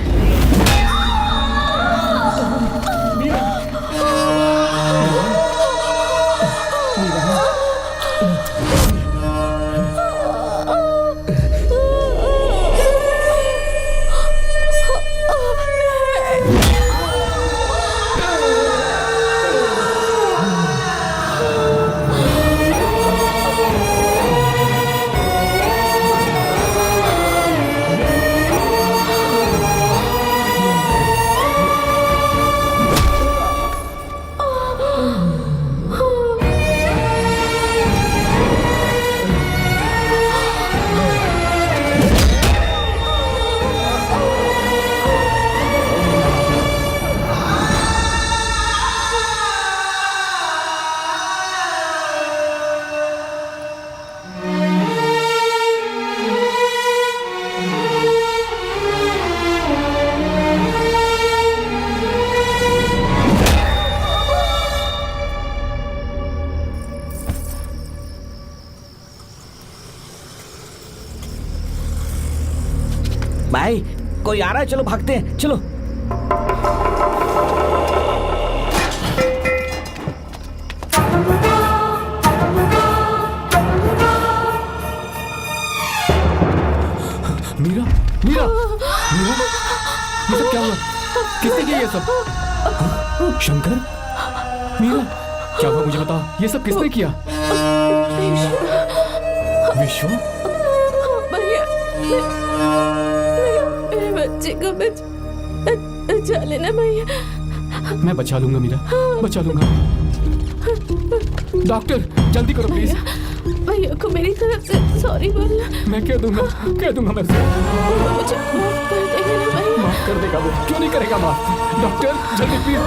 S12: भाई कोई आ रहा है, चलो भागते हैं, चलो।
S8: मीरा, मीरा, मीरा, ये सब क्या हुआ? किसने किया ये सब? शंकर, मीरा, क्या हुआ मुझे बता, ये सब किसने किया? विश्व,
S3: बच्चे को बचा लेना भैया।
S8: मैं बचा लूंगा मीरा, बचा लूंगा। डॉक्टर जल्दी करो प्लीज।
S3: भैया को मेरी तरफ से सॉरी बोलना।
S8: मैं कह दूंगा मैं उसे।
S3: मुझे माफ कर देगा ना भैया?
S8: माफ कर देगा वो, क्यों नहीं करेगा माफ? डॉक्टर जल्दी प्लीज।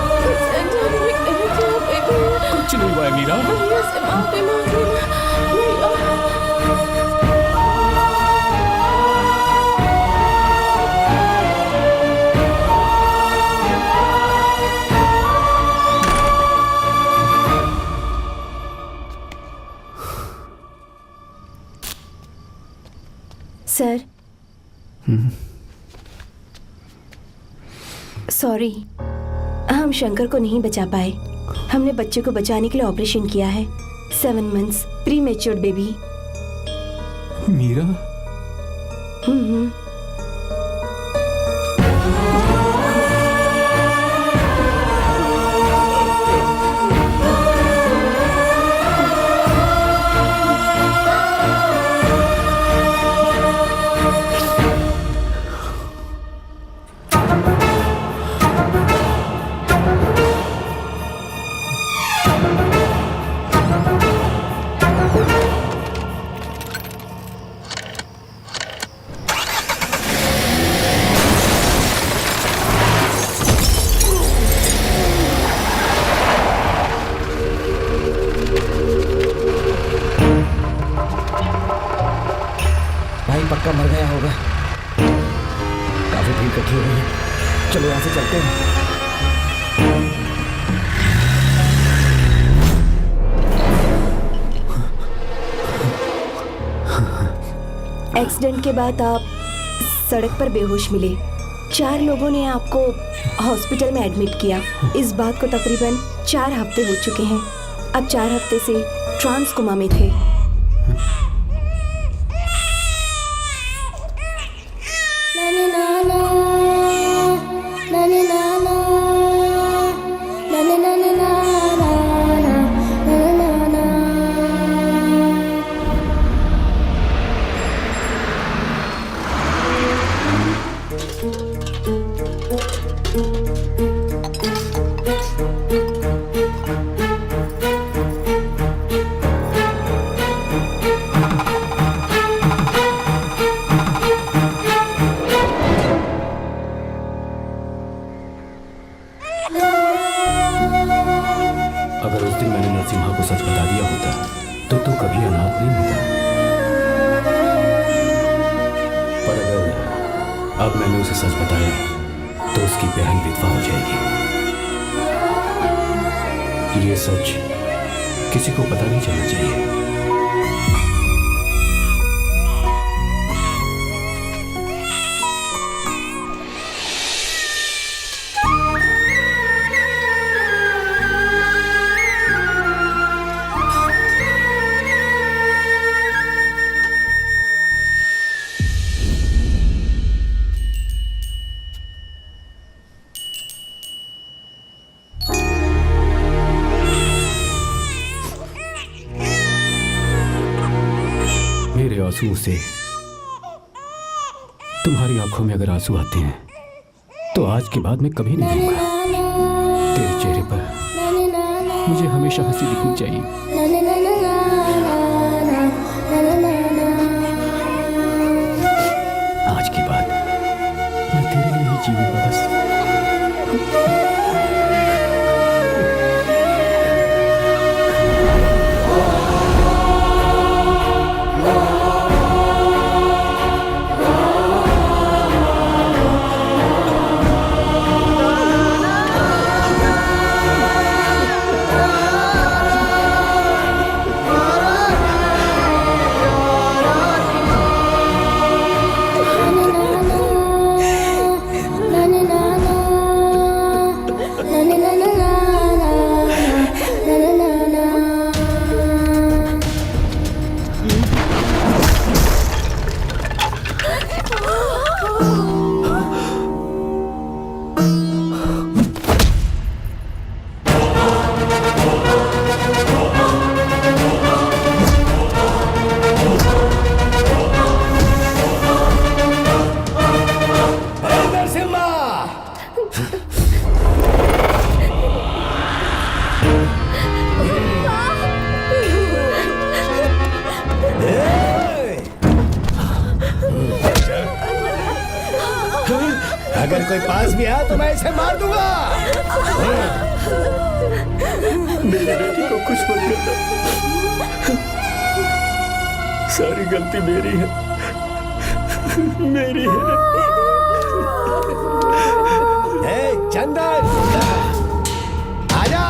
S8: कुछ नहीं हुआ है मीरा।
S3: भैया से माफी मांग लेना भैया।
S4: सर, सॉरी, हम शंकर को नहीं बचा पाए। हमने बच्चे को बचाने के लिए ऑपरेशन किया है। 7 months pre matured baby.
S8: Meera,
S9: पक्का मर गया होगा। काफी भीड़ इकट्ठी हो गई है, चलो यहाँ से चलते हैं।
S4: एक्सीडेंट के बाद आप सड़क पर बेहोश मिले। 4 लोगों ने आपको हॉस्पिटल में एडमिट किया। इस बात को तकरीबन 4 हफ्ते हो चुके हैं। अब 4 हफ्ते से ट्रांस कोमा में थे।
S8: उस दिन मैंने नरसिम्हा को सच बता दिया होता तो तू कभी अनाथ नहीं होता। पर अगर अब मैंने उसे सच बताया तो उसकी बहन विधवा हो जाएगी। ये सच किसी को पता नहीं चलना चाहिए। मेरे आंसुओं से तुम्हारी आंखों में अगर आंसू आते हैं तो आज के बाद मैं कभी नहीं दूंगा। तेरे चेहरे पर मुझे हमेशा हंसी दिखनी चाहिए। आज के बाद मैं तेरे लिए ही जीऊंगा बस।
S10: अगर कोई पास भी आया तो मैं इसे मार दूंगा।
S5: मेरी बेटी को कुछ मत करना, सारी गलती मेरी है, मेरी है।
S10: चंदन आजा।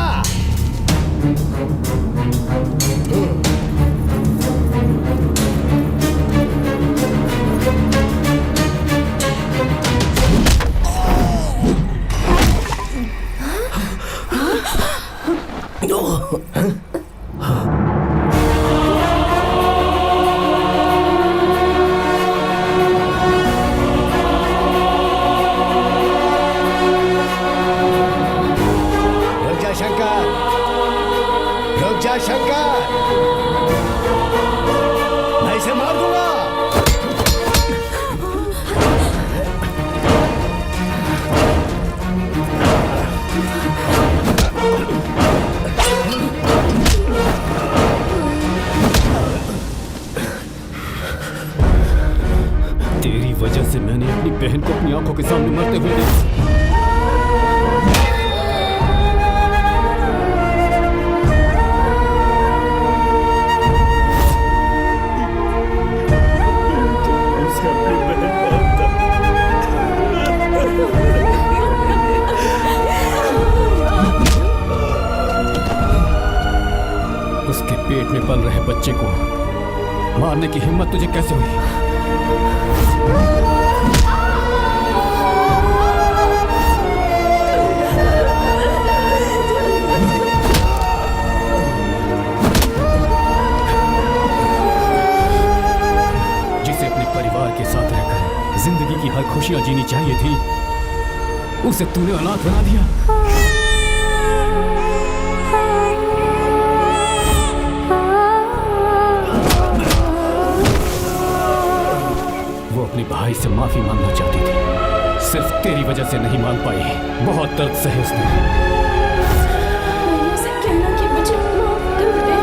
S10: शंकर, मैं इसे मार दूंगा।
S8: तेरी वजह से मैंने अपनी बहन को अपनी आंखों के सामने मरते हुए देखा। उसके पेट में पल रहे बच्चे को मारने की हिम्मत तुझे कैसे हुई? जिसे अपने परिवार के साथ रहकर जिंदगी की हर खुशियां जीनी चाहिए थी, उसे तूने अनाथ बना दिया। अपने भाई से माफी मांगना चाहती थी, सिर्फ तेरी वजह से नहीं मान पाई। बहुत दर्द सहे उसने।
S3: उसे कहना कि मुझे माफ कर दे।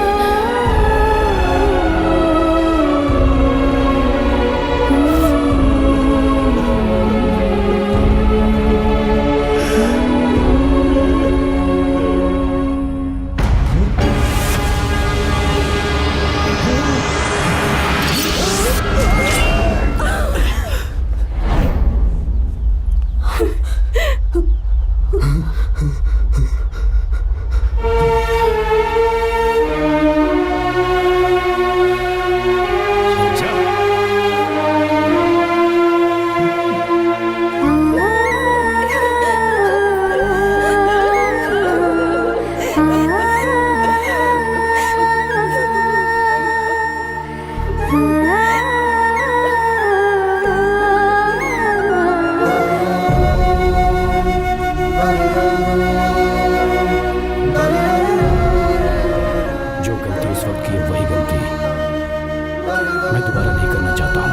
S8: दोबारा नहीं करना चाहता हूं।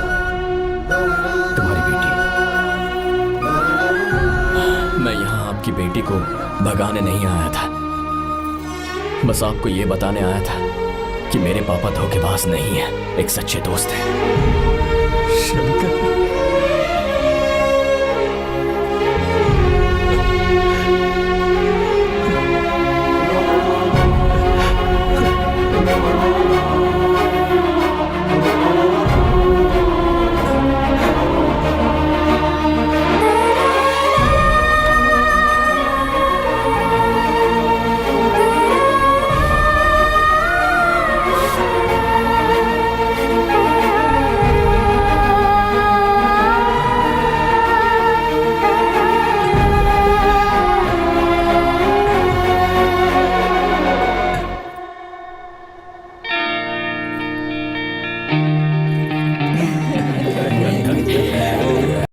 S8: तुम्हारी बेटी।
S5: मैं यहाँ आपकी बेटी को भगाने नहीं आया था, बस आपको ये बताने आया था कि मेरे पापा धोखेबाज नहीं है, एक सच्चे दोस्त हैं। शंकर,